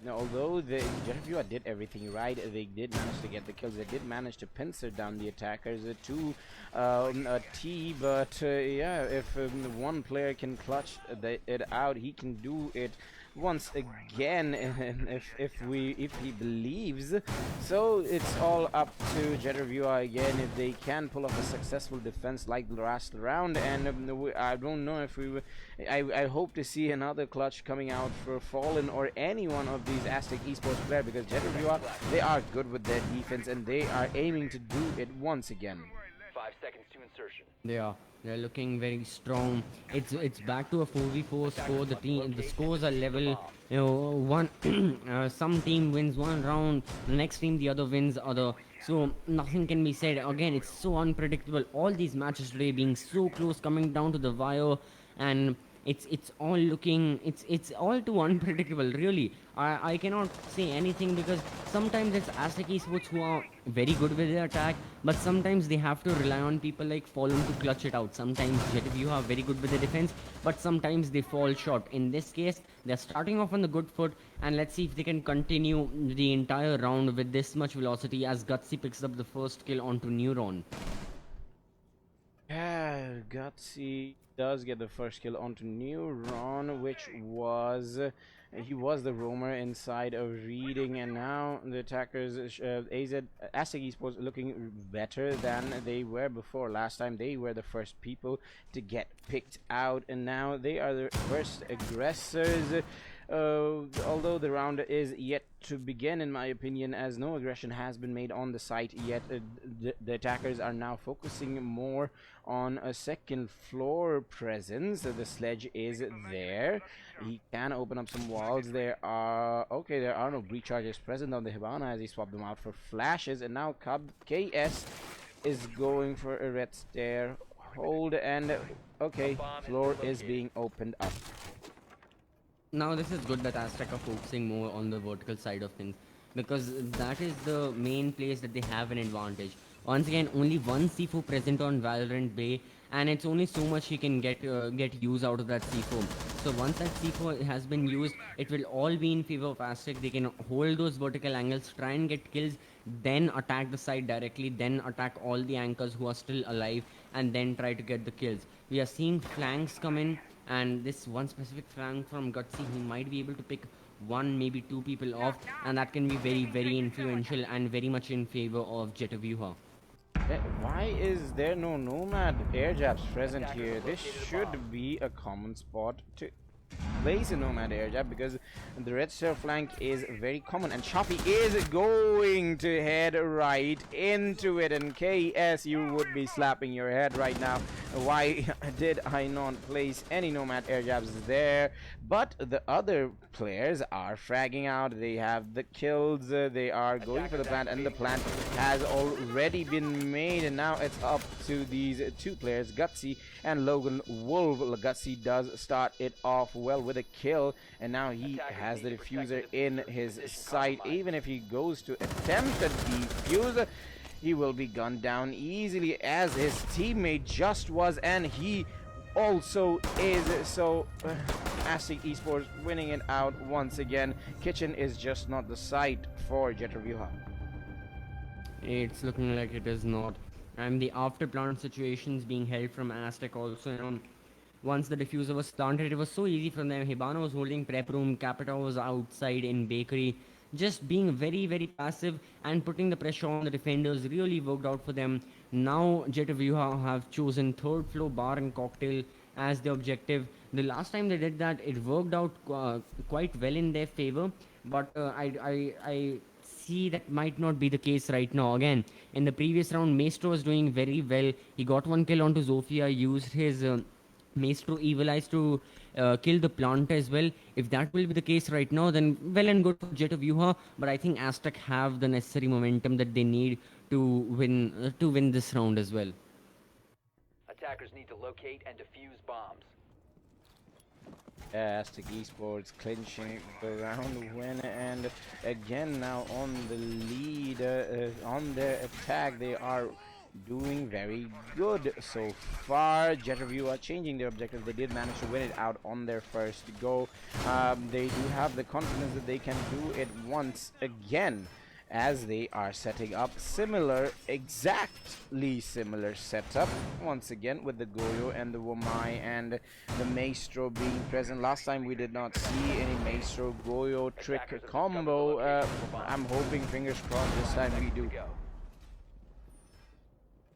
although Jetreview did everything right, they did manage to get the kills, they did manage to pincer down the attackers to a T, but yeah, if one player can clutch it out, he can do it once again, and if he believes. So it's all up to Jetreview again if they can pull off a successful defense like the last round, and I don't know if I hope to see another clutch coming out for Fallen or any one of these Aztec Esports players, because Jetreview, they are good with their defense and they are aiming to do it once again. 5 seconds to insertion. They're looking very strong. It's back to a 4v4 score. The scores are level. One some team wins one round, the next team the other wins other. So nothing can be said. Again, it's so unpredictable. All these matches today being so close, coming down to the wire, and it's all looking it's all too unpredictable, really. I cannot say anything, because sometimes it's Aztec Esports who are very good with their attack, but sometimes they have to rely on people like Fallen to clutch it out. Sometimes Jetreview are very good with the defense, but sometimes they fall short. In this case, they're starting off on the good foot, and let's see if they can continue the entire round with this much velocity as Gutsy picks up the first kill onto Neuron. Yeah, Gutsy does get the first kill onto Neuron, which was he was the roamer inside of Reading, and now the attackers Aztec Esports looking better than they were before. Last time they were the first people to get picked out, and now they are the first aggressors. Although the round is yet to begin, in my opinion, as no aggression has been made on the site yet, the attackers are now focusing more on a second floor presence. The sledge is there. He can open up some walls. There are no breach charges present on the Hibana as he swapped them out for flashes, and now KS is going for a red stair hold, and okay, floor is being opened up. Now this is good that Aztec are focusing more on the vertical side of things, because that is the main place that they have an advantage. Once again, only one C4 present on Valorant Bay, and it's only so much he can get use out of that C4. So once that C4 has been used, it will all be in favor of Aztec. They can hold those vertical angles, try and get kills, then attack the side directly, then attack all the anchors who are still alive, and then try to get the kills. We are seeing flanks come in, and this one specific flank from Gutsy, he might be able to pick one, maybe two people off, and that can be very, very influential and very much in favor of Jetavuha. Why is there no nomad air jabs present Attackers here? have This located a should bomb. be a common spot to place a nomad air jab, because the red star flank is very common, and Choppy is going to head right into it. And KS, you would be slapping your head right now. Why did I not place any nomad air jabs there? But the other players are fragging out. They have the kills. They are going for the plant, and the plant has already been made. And now it's up to these two players, Gutsy and Logan Wolf. Gutsy does start it off well with a kill, and now he has the diffuser in his sight. Even if he goes to attempt a defuse, he will be gunned down easily, as his teammate just was, and he also is. So Aztec Esports winning it out once again. Kitchen is just not the site for Jetavuha. It's looking like it is not. And the after plant situations being held from Aztec also, once the diffuser was planted, it was so easy for them. Hibana was holding prep room, Capita was outside in bakery, just being very, very passive and putting the pressure on the defenders really worked out for them. Now Jetavuha have chosen third floor bar and cocktail as the objective. The last time they did that, it worked out quite well in their favor, but I see that might not be the case right now. Again, in the previous round, Maestro was doing very well. He got one kill onto Zofia, used his Maestro Evil Eyes to kill the plant as well. If that will be the case right now, then well and good for Jetavuha. But I think Aztec have the necessary momentum that they need to win this round as well. Attackers need to locate and defuse bombs. Aztec Esports clinching the round win, and again now on the lead on their attack. They are doing very good so far. Jeterview are changing their objective. They did manage to win it out on their first go. They do have the confidence that they can do it once again, as they are setting up exactly similar setup once again, with the Goyo and the Wamai and the Maestro being present. Last time we did not see any Maestro Goyo trick combo. I'm hoping, fingers crossed, this time we do.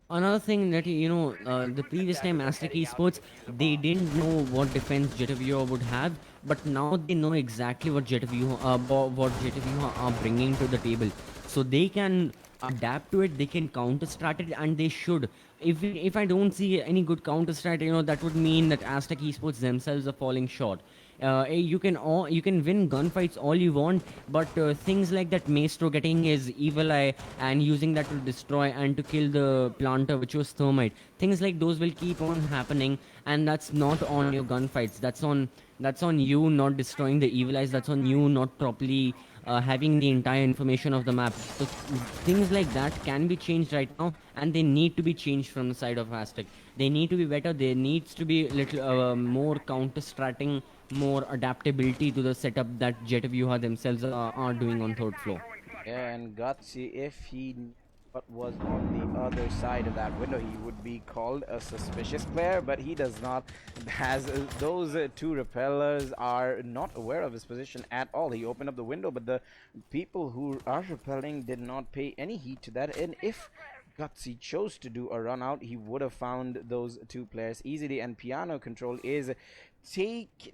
Another thing that the previous time Aztec Esports, they didn't know what defense Jetavuha would have, but now they know exactly what Jetavuha are bringing to the table, so they can adapt to it. They can counter strat it, and they should. If I don't see any good counter strat, that would mean that Aztec Esports themselves are falling short. You can win gunfights all you want, but things like that Maestro getting his evil eye and using that to destroy and to kill the planter, which was thermite, things like those will keep on happening, and that's not on your gunfights. That's on you not destroying the evil eyes. That's on you not properly having the entire information of the map. So things like that can be changed right now, and they need to be changed from the side of Aztec. They need to be better. There needs to be little more counter stratting, more adaptability to the setup that Jetavuha themselves are doing on third floor. Yeah, and Gutsy, if he knew what was on the other side of that window, he would be called a suspicious player, but he does not. Has those two repellers are not aware of his position at all. He opened up the window, but the people who are repelling did not pay any heed to that. And if Gutsy chose to do a run out, he would have found those two players easily. And piano control is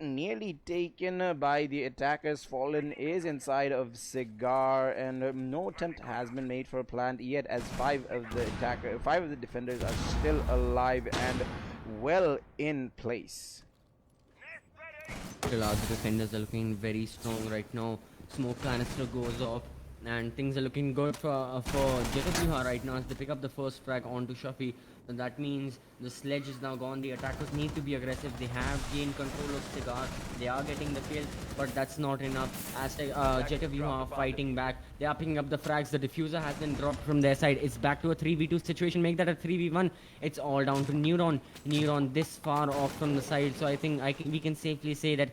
nearly taken by the attackers. Fallen is inside of Cigar, and no attempt has been made for a plant yet, as five of the defenders are still alive and well in place. The large defenders are looking very strong right now. Smoke canister goes off, and things are looking good for Jetavuha right now as they pick up the first frag onto Shafi. And that means the sledge is now gone. The attackers need to be aggressive. They have gained control of Cigar. They are getting the kill, but that's not enough. As Jetavuha are fighting back, they are picking up the frags. The diffuser has been dropped from their side. It's back to a 3v2 situation. Make that a 3v1. It's all down to Neuron. Neuron this far off from the side, so I think we can safely say that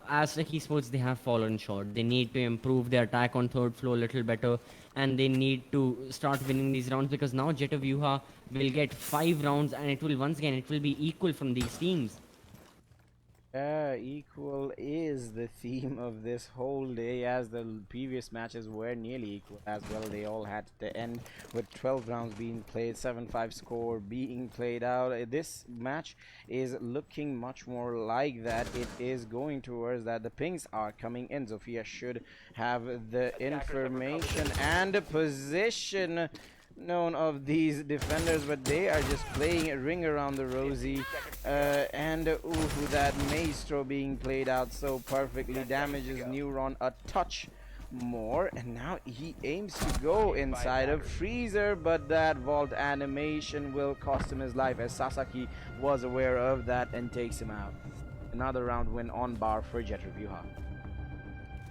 Aztec Esports, they have fallen short. They need to improve their attack on third floor a little better, and they need to start winning these rounds, because now Jetavuha will get 5 rounds, and it will be equal from these teams. Equal is the theme of this whole day, as the previous matches were nearly equal as well. They all had to end with 12 rounds being played, 7-5 score being played out. This match is looking much more like that. It is going towards that. The pings are coming in. Zofia should have the information and position known of these defenders, but they are just playing a ring around the rosy. And ooh, that maestro being played out so perfectly damages Neuron a touch more, and now he aims to go inside of Freezer, but that vault animation will cost him his life, as Sasaki was aware of that and takes him out. Another round win on bar for Jet Revyuha.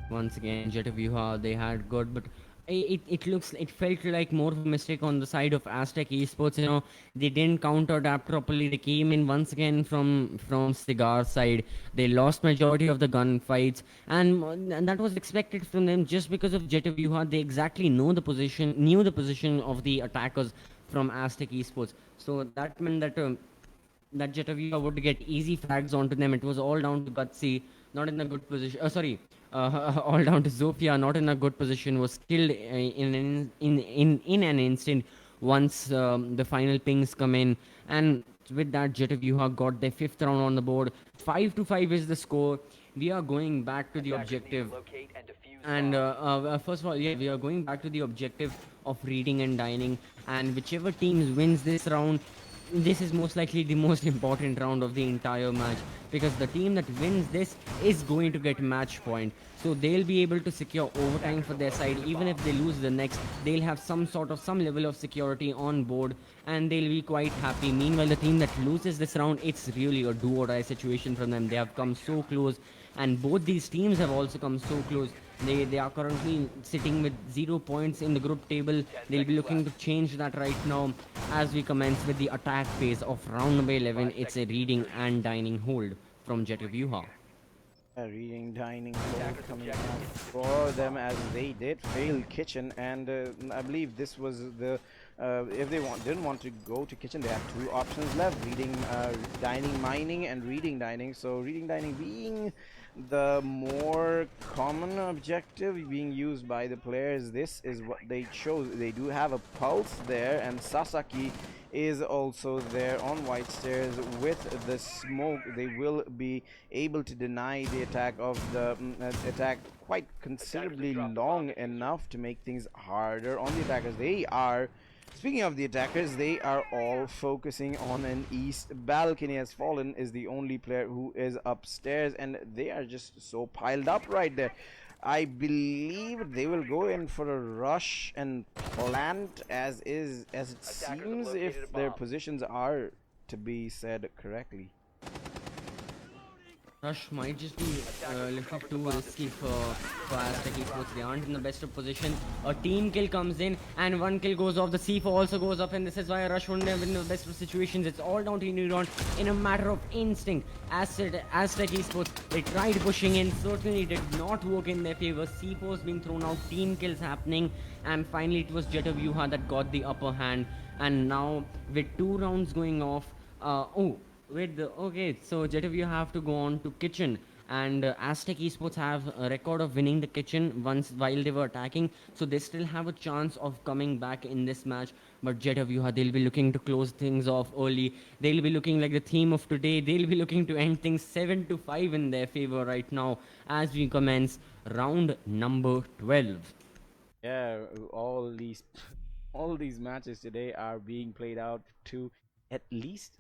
Once again, Jet of Yuha, they had good, but it felt like more of a mistake on the side of Aztec Esports. You know, they didn't counter adapt properly. They came in once again from Cigar side. They lost majority of the gunfights, and that was expected from them just because of Jet of Yuha. They exactly knew the position of the attackers from Aztec Esports. So that meant that Jetavia would get easy frags onto them. It was all down to Gutsy, not in a good position. All down to Zofia, not in a good position. Was killed in an instant once the final pings come in, and with that, Jetavia got their fifth round on the board. 5-5 is the score. We are going back to the objective. Locate and defuse And bombs. first of all, yeah, we are going back to the objective of reading and dining. And whichever team wins this round, this is most likely the most important round of the entire match, because the team that wins this is going to get match point. So they'll be able to secure overtime for their side. Even if they lose the next, they'll have some level of security on board, and they'll be quite happy. Meanwhile, the team that loses this round, it's really a do or die situation from them. They have come so close, and both these teams have also come so close. They are currently sitting with 0 points in the group table. They'll be looking to change that right now as we commence with the attack phase of round number 11. It's a reading and dining hold from Jet of Yuha. Reading dining hall coming out for them, as they did fail kitchen, and I believe this was the if they didn't want to go to kitchen, they have two options left: reading dining mining and reading dining. So reading dining being the more common objective being used by the players, this is what they chose. They do have a pulse there, and Sasaki is also there on white stairs with the smoke. They will be able to deny the attack of the attack quite considerably long enough to make things harder on the attackers. They are, speaking of the attackers, they are all focusing on an east balcony, as Fallen is the only player who is upstairs, and they are just so piled up right there. I believe they will go in for a rush and plant as it seems, if their positions are to be said correctly. Rush might just be a little too risky for Aztec Esports. They aren't in the best of position. A team kill comes in and one kill goes off. The C4 also goes up, and this is why Rush wouldn't have been in the best of situations. It's all down to Neuron in a matter of instinct. Aztec Esports, they tried pushing in, certainly did not work in their favor. C4s being thrown out, team kills happening, and finally it was Jet of Yuha that got the upper hand. And now with 2 rounds going off, so Jet, you have to go on to kitchen, and Aztec Esports have a record of winning the kitchen once while they were attacking, so they still have a chance of coming back in this match. But Jet of Yuha, they'll be looking to close things off early. They'll be looking like the theme of today. They'll be looking to end things 7-5 in their favor right now as we commence round number 12. Yeah, all these all these matches today are being played out to at least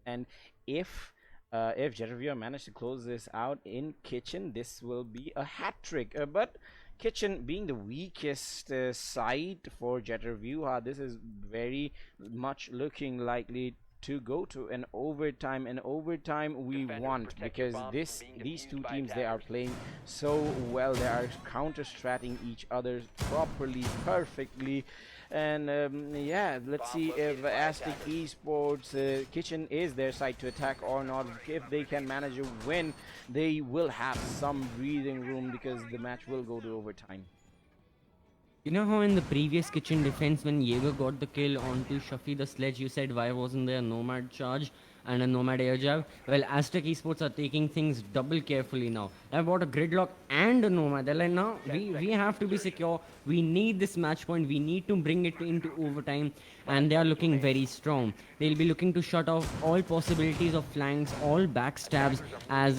and if Jetavia managed to close this out in kitchen, this will be a hat trick. But kitchen being the weakest side for Jetavia, this is very much looking likely to go to an overtime. And overtime we want, because these two teams, they are playing so well. They are counter-stratting each other properly, perfectly. And yeah, let's see if Aztec Esports kitchen is their side to attack or not. If they can manage a win, they will have some breathing room, because the match will go to overtime. You know how in the previous kitchen defense, when Jaeger got the kill onto Shafi the sledge, you said why wasn't there a nomad charge? and a Nomad air jab. Well, Aztec Esports are taking things double carefully now. I've bought a Gridlock and a Nomad. They're like, now we have to be secure. We need this match point. We need to bring it into overtime, and they are looking very strong. They'll be looking to shut off all possibilities of flanks, all backstabs as.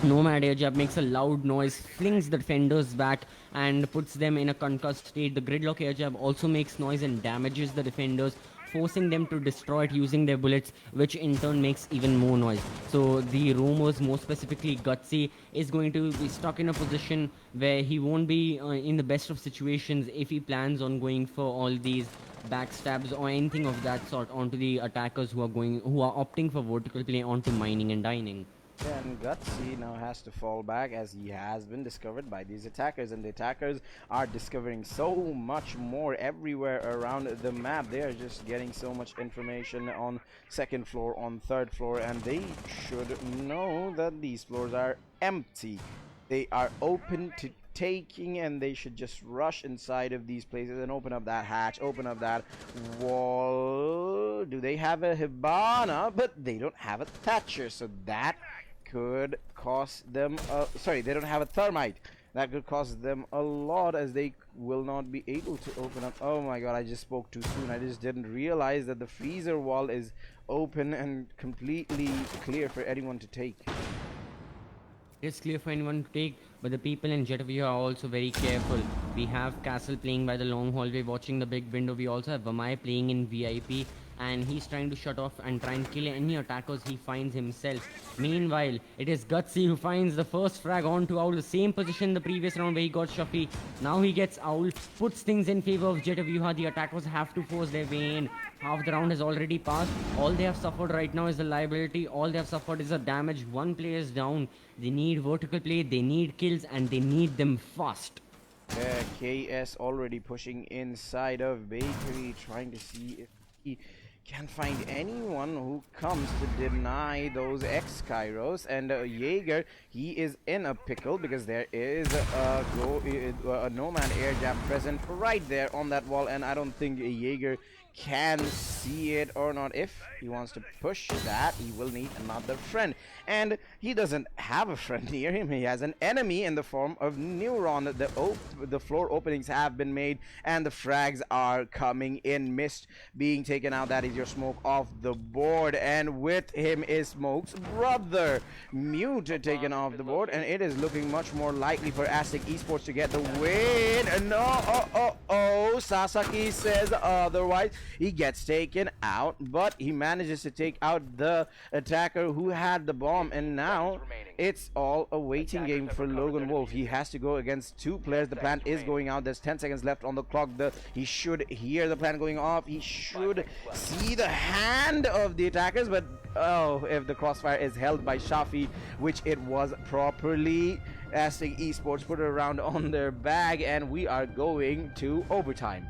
Nomad air jab makes a loud noise, flings the defenders back, and puts them in a concussed state. The Gridlock air jab also makes noise and damages the defenders, forcing them to destroy it using their bullets, which in turn makes even more noise. So the roamers, more specifically Gutsy, is going to be stuck in a position where he won't be in the best of situations if he plans on going for all these backstabs or anything of that sort onto the attackers who are opting for vertical play onto mining and dining. Yeah, and Gutsy now has to fall back as he has been discovered by these attackers, and the attackers are discovering so much more everywhere around the map. They are just getting so much information on second floor, on third floor, and they should know that these floors are empty. They are open to taking, and they should just rush inside of these places and open up that hatch, open up that wall. Do they have a Hibana? But they don't have a Thatcher, so that could cost them sorry, they don't have a Thermite. That could cost them a lot, as they will not be able to open up. Oh my god, I just spoke too soon. I just didn't realize that the freezer wall is open and completely clear for anyone to take. It's clear for anyone to take, but the people in Jetaview are also very careful. We have Castle playing by the long hallway, watching the big window. We also have Vamai playing in VIP, and he's trying to shut off and try and kill any attackers he finds himself. Meanwhile, it is Gutsy who finds the first frag onto Owl, the same position the previous round where he got Shafi. Now he gets Owl, puts things in favor of Jetaview. The attackers have to force their way in. Half the round has already passed. All they have suffered right now is the liability. All they have suffered is a damage. One player is down. They need vertical play, they need kills, and they need them fast. KS already pushing inside of Bakery, trying to see if he can find anyone who comes to deny those X-Kairos. And Jaeger, he is in a pickle because there is a Nomad air jab present right there on that wall, and I don't think Jaeger can see it or not. If he wants to push that, he will need another friend, and he doesn't have a friend near him. He has an enemy in the form of Neuron. The floor openings have been made, and the frags are coming in. Mist being taken out. That is your Smoke off the board, and with him is Smoke's brother Mute taken off the board, and it is looking much more likely for Aztec Esports to get the win. No, Sasaki says otherwise. He gets taken out, but he manages to take out the attacker who had the bomb, and now it's all a waiting game for Logan Wolf. He has to go against two players. The plant is going out. There's 10 seconds left on the clock. He should hear the plant going off. He should see the hand of the attackers, but oh, if the crossfire is held by Shafi, which it was properly, Aztec Esports put it around on their bag, and we are going to overtime.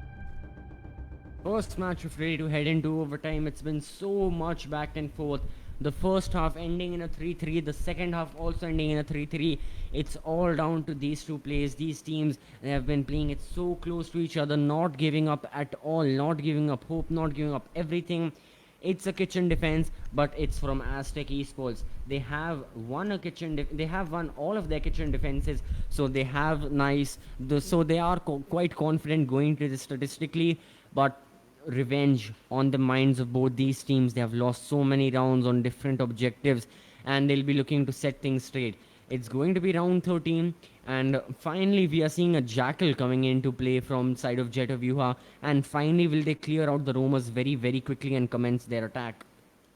First match of ready to head into overtime. It's been so much back and forth. The first half ending in a 3-3, the second half also ending in a 3-3. It's all down to these two players. These teams, they have been playing it so close to each other, not giving up at all, not giving up hope, not giving up everything. It's a kitchen defense, but it's from Aztec Esports. They have won all of their kitchen defenses, so they have so they are quite confident going to this statistically, but revenge on the minds of both these teams. They have lost so many rounds on different objectives, and they'll be looking to set things straight. It's going to be round 13, and finally we are seeing a Jackal coming into play from side of Jetaview, and finally will they clear out the roamers very, very quickly and commence their attack.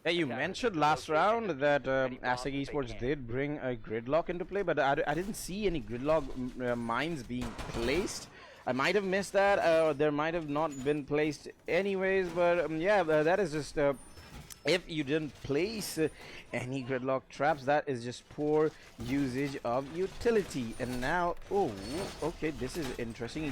Yeah, you mentioned last round that Aztec Esports did bring a gridlock into play, but I didn't see any gridlock mines being placed. I might have missed that. There might have not been placed anyways, but yeah, that is just if you didn't place any gridlock traps, that is just poor usage of utility. And now, oh, okay, this is interesting.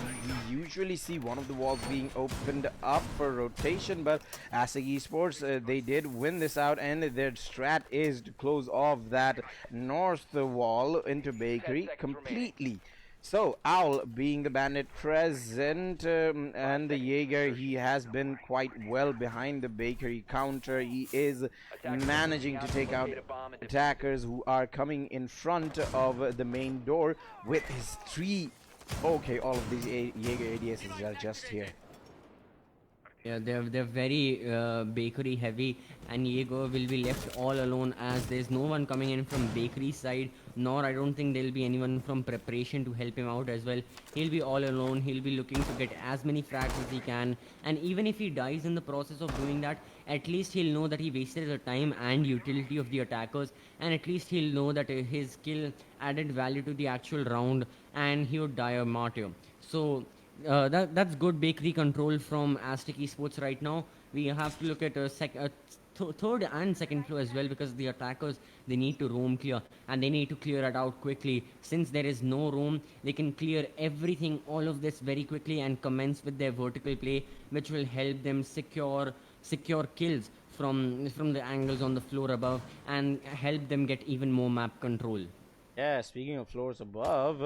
We usually see one of the walls being opened up for rotation, but Aztec Esports, they did win this out, and their strat is to close off that north wall into Bakery completely. So, Owl being the bandit present, and the Jaeger, he has been quite well behind the bakery counter. He is managing to take out attackers who are coming in front of the main door with his three. Okay, all of these Jaeger ADSs are just here. Yeah, they're very bakery heavy, and Diego will be left all alone as there's no one coming in from bakery side, nor I don't think there'll be anyone from preparation to help him out as well. He'll be all alone. He'll be looking to get as many frags as he can, and even if he dies in the process of doing that, at least he'll know that he wasted the time and utility of the attackers, and at least he'll know that his kill added value to the actual round, and he would die a martyr. So that's good bakery control from Aztec Esports right now. We have to look at third and second floor as well, because the attackers, they need to roam clear, and they need to clear it out quickly. Since there is no roam, they can clear everything, all of this very quickly, and commence with their vertical play, which will help them secure kills from the angles on the floor above, and help them get even more map control. Yeah, speaking of floors above,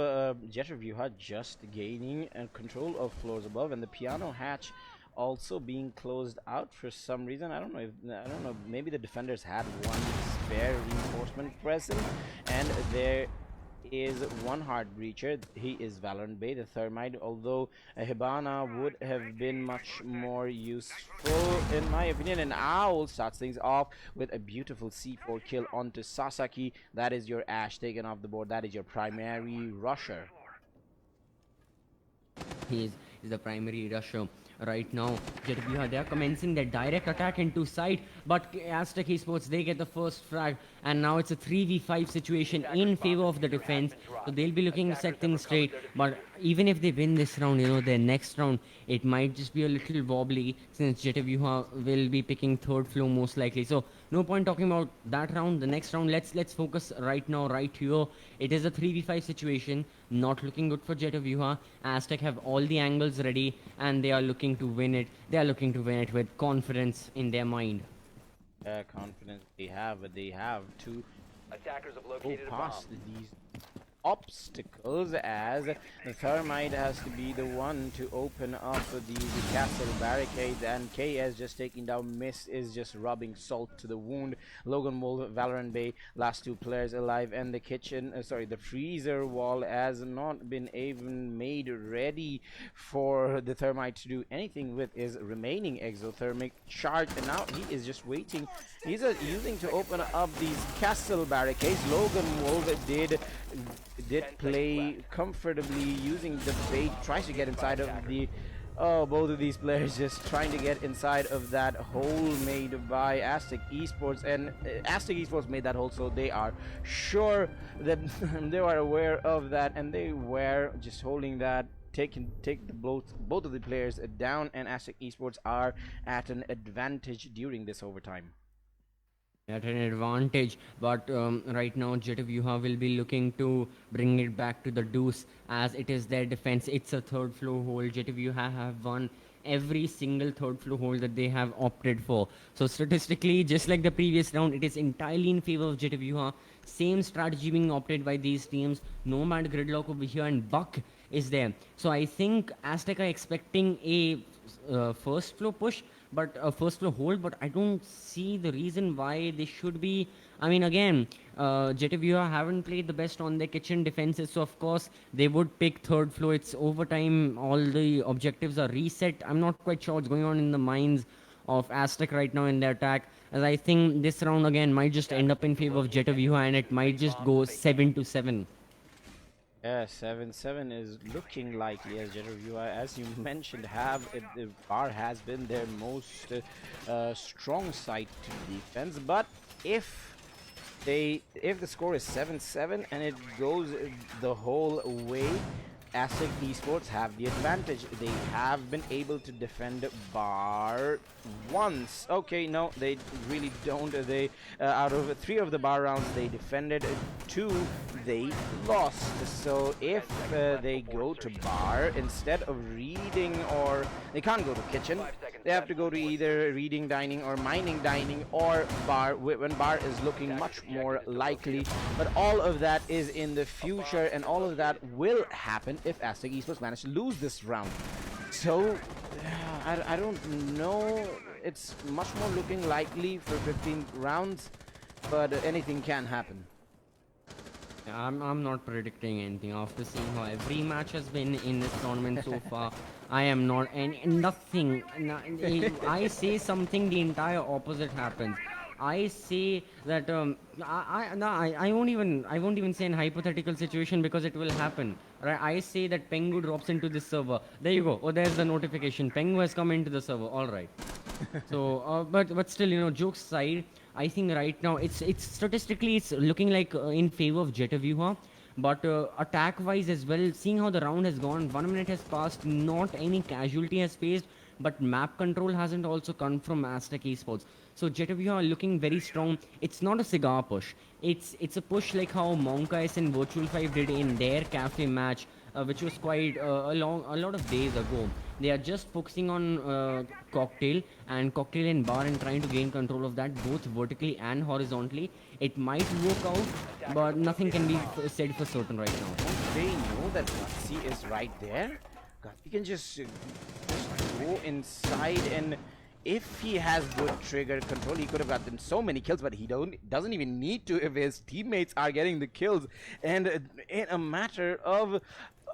Jetravyuha just gaining control of floors above, and the piano hatch also being closed out for some reason. I don't know. Maybe the defenders had one spare reinforcement present, and there is one hard breacher. He is Valorant Bay, the Thermite, although a Hibana would have been much more useful in my opinion. And Owl starts things off with a beautiful C4 kill onto Sasaki. That is your Ash taken off the board. That is your primary rusher. He is the primary rusher right now. Jetviha, they are commencing their direct attack into site, but Aztec Esports, they get the first frag, and now it's a 3v5 situation in favor of the defense. So they'll be looking to set things straight, but even if they win this round, their next round, it might just be a little wobbly, since Jetviha will be picking third floor most likely. So no point talking about that round. The next round, let's focus right now, right here. It is a 3v5 situation, not looking good for Jetviha. Aztec have all the angles ready, and they are looking to win it. They are looking to win it with confidence in their mind. Confidence they have, but they have to Attackers have go located a past bomb. these obstacles, as the Thermite has to be the one to open up the castle barricades, and KS just taking down Mist is just rubbing salt to the wound. Logan Wolf, Valorant Bay, last two players alive, and the the freezer wall has not been even made ready for the Thermite to do anything with his remaining exothermic charge, and now he is just waiting. He's using to open up these castle barricades. Logan Wolf did play comfortably using the bait, tries to get inside of the both of these players just trying to get inside of that hole made by Aztec Esports, and Aztec Esports made that hole, so they are sure that they are aware of that, and they were just holding that, take both of the players down, and Aztec Esports are at an advantage during this overtime. At an advantage, but right now Jetviha will be looking to bring it back to the deuce, as it is their defense. It's a third floor hole. Jetviha have won every single third floor hole that they have opted for. So statistically, just like the previous round, it is entirely in favor of Jetviha. Same strategy being opted by these teams. Nomad Gridlock over here, and Buck is there. So I think Aztec are expecting a first floor push, but first floor hold, but I don't see the reason why they should be. I mean, again, Jetviha haven't played the best on their kitchen defenses, so of course they would pick third floor. It's overtime, all the objectives are reset. I'm not quite sure what's going on in the minds of Aztec right now in their attack, as I think this round again might just end up in favor of Jetviha, and it might just go 7-7. Yeah, 7-7 is looking likely, as Jetviha, as you mentioned, the bar has been their most strong side to defense. But if the score is 7-7 and it goes the whole way, Aztec Esports have the advantage. They have been able to defend bar once. Okay, no, they really don't. They out of 3 of the bar rounds they defended, 2 they lost. So if they go to bar instead of reading, or they can't go to kitchen, They have to go to either reading dining or mining dining or bar, when bar is looking much more likely. But all of that is in the future, and all of that will happen if Aztec Esports manage to lose this round. So, I don't know. It's much more looking likely for 15 rounds, but anything can happen. I'm not predicting anything after seeing how every match has been in this tournament so far. I am not and nothing. I say something, the entire opposite happens. I say that I won't even say an hypothetical situation because it will happen. Right? I say that Pengu drops into this server. There you go. Oh, there's the notification. Pengu has come into the server. All right. So, but still, jokes aside, I think right now it's statistically it's looking like in favor of Jetaviuha, but attack-wise as well. Seeing how the round has gone, 1 minute has passed, not any casualty has faced, but map control hasn't also come from Aztec Esports. So Jetaviuha are looking very strong. It's not a cigar push. It's a push like how Monkai and Virtual 5 did in their cafe match, which was quite a lot of days ago. They are just focusing on cocktail and bar and trying to gain control of that both vertically and horizontally. It might work out, but nothing can be said for certain right now. They know that Gutsy is right there. Gutsy can just go inside, and if he has good trigger control, he could have gotten so many kills, but he doesn't even need to if his teammates are getting the kills. And in a matter of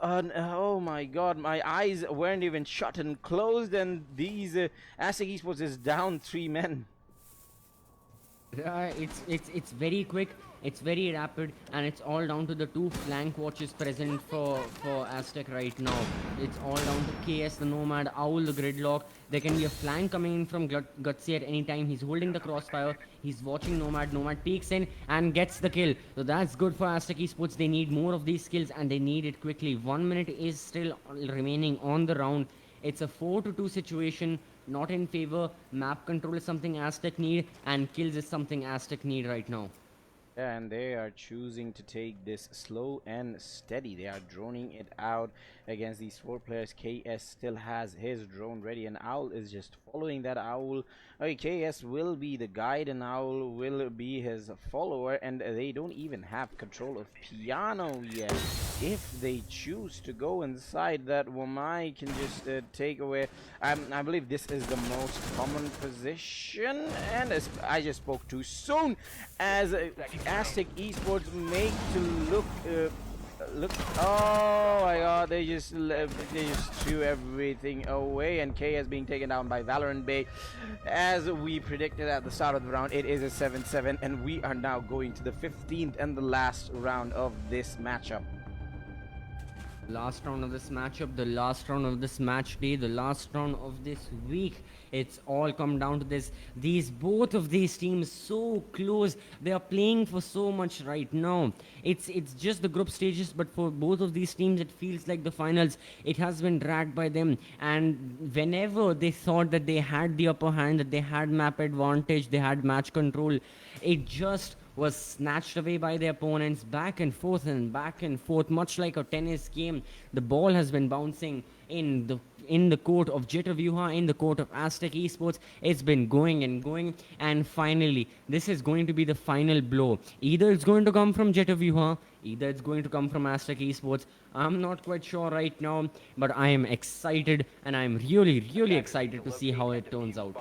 oh my god, my eyes weren't even shut and closed, and these Aztec Esports is down 3 men. It's very quick, it's very rapid, and it's all down to the 2 flank watches present for Aztec right now. It's all down to KS, the Nomad, Owl, the Gridlock. There can be a flank coming in from Gutsy at any time. He's holding the crossfire. He's watching Nomad. Nomad peeks in and gets the kill. So that's good for Aztec Esports. They need more of these kills, and they need it quickly. 1 minute is still remaining on the round. It's a 4-2 situation, not in favor. Map control is something Aztec need, and kills is something Aztec need right now. Yeah, and they are choosing to take this slow and steady. They are droning it out against these 4 players. KS still has his drone ready, and Owl is just following that. Owl, KS will be the guide, and Owl will be his follower, and they don't even have control of Piano yet. If they choose to go inside, that Wamai can just take away. I believe this is the most common position, and I just spoke too soon, as Aztec Esports make to look. Oh my god, they just threw everything away, and K is being taken down by Valorant Bay. As we predicted at the start of the round, it is a 7-7, and we are now going to the 15th and the last round of this matchup. Last round of this matchup, the last round of this match day, the last round of this week. It's all come down to this. Both of these teams so close. They are playing for so much right now. It's just the group stages, but for both of these teams, it feels like the finals. It has been dragged by them. And whenever they thought that they had the upper hand, that they had map advantage, they had match control, it just was snatched away by their opponents, back and forth, much like a tennis game. The ball has been bouncing in the court of Jetaviuha, in the court of Aztec Esports. It's been going and going, and finally, this is going to be the final blow. Either it's going to come from Jetaviuha, either it's going to come from Aztec Esports. I'm not quite sure right now, but I am excited, and I'm really excited to see how it turns out.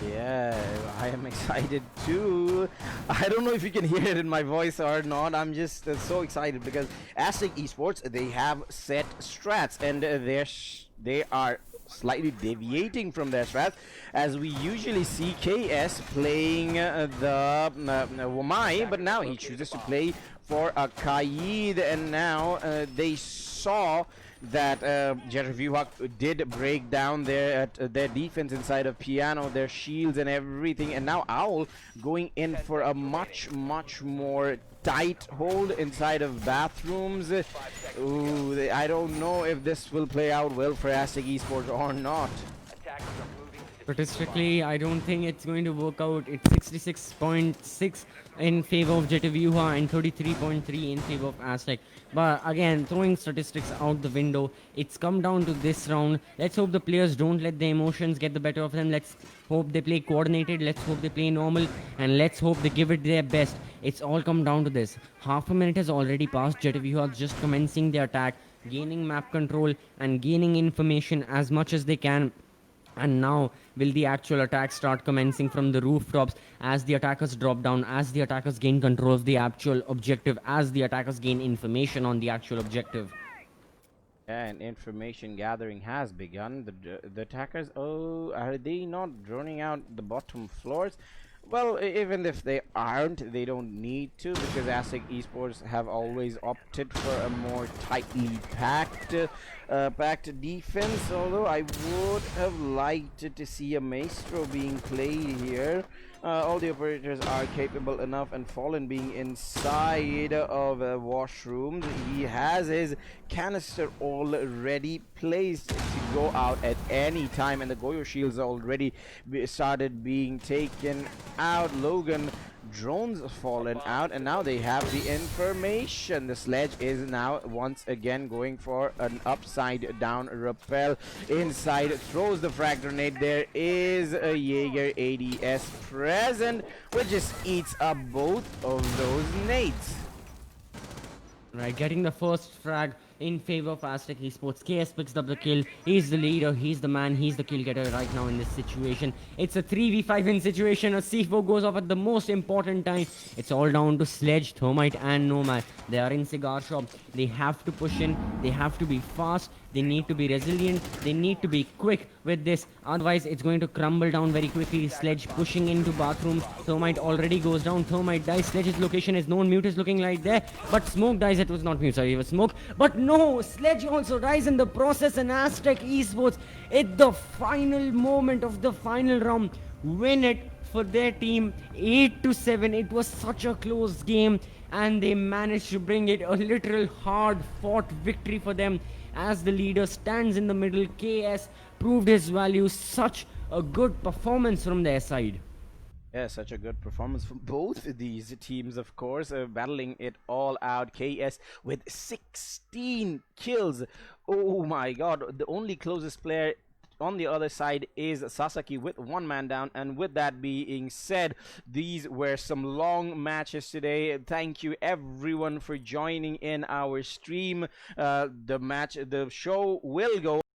Yeah, I am excited too. I don't know if you can hear it in my voice or not. I'm just so excited because Aztec Esports, they have set strats, and they are slightly deviating from their strats, as we usually see KS playing the Wamai, but now he chooses to play for a Kaid, and now they saw that Jetaviuha did break down their defense inside of Piano, their shields and everything, and now Owl going in for a much more tight hold inside of bathrooms. I don't know if this will play out well for Aztec Esports or not. Attackers are moving to Statistically, I don't think it's going to work out. It's 66.6 in favor of Jetaviuha and 33.3 in favor of Aztec. But again, throwing statistics out the window, it's come down to this round. Let's hope the players don't let the emotions get the better of them. Let's hope they play coordinated. Let's hope they play normal. And let's hope they give it their best. It's all come down to this. Half a minute has already passed. Jetaviuha just commencing the attack, gaining map control and gaining information as much as they can. And now, will the actual attack start commencing from the rooftops as the attackers drop down, as the attackers gain control of the actual objective, as the attackers gain information on the actual objective? And information gathering has begun. The attackers, oh, are they not droning out the bottom floors? Well, even if they aren't, they don't need to, because ASIC Esports have always opted for a more tightly packed defense. Although I would have liked to see a Maestro being played here. All the operators are capable enough, and Fallen being inside of washrooms, he has his canister already placed to go out at any time, and the Goyo shields already started being taken out. Logan drones fallen out, and now they have the information. The sledge is now once again going for an upside down rappel. Inside throws the frag grenade. There is a Jaeger ADS present, which just eats up both of those nades. Right, getting the first frag in favor of Aztec Esports. KS picks up the kill. He's the leader, he's the man, he's the kill getter right now in this situation. It's a 3v5 in situation. A C4 goes off at the most important time. It's all down to Sledge, Thermite and Nomad. They are in cigar shop. They have to push in. They have to be fast. They need to be resilient. They need to be quick with this. Otherwise, it's going to crumble down very quickly. Sledge pushing into bathroom. Thermite already goes down. Thermite dies. Sledge's location is known. Mute is looking like there. But Smoke dies. It was not Mute. Sorry, it was Smoke. But no, Sledge also dies in the process. And Aztec Esports, at the final moment of the final round, win it for their team 8-7. It was such a close game. And they managed to bring it a literal hard-fought victory for them. As the leader stands in the middle, KS proved his value. Such a good performance from their side. Yeah, such a good performance from both of these teams, of course, battling it all out. KS with 16 kills. Oh my god, the only closest player on the other side is Sasaki with 1 man down. And with that being said, these were some long matches today. Thank you everyone for joining in our stream. The show will go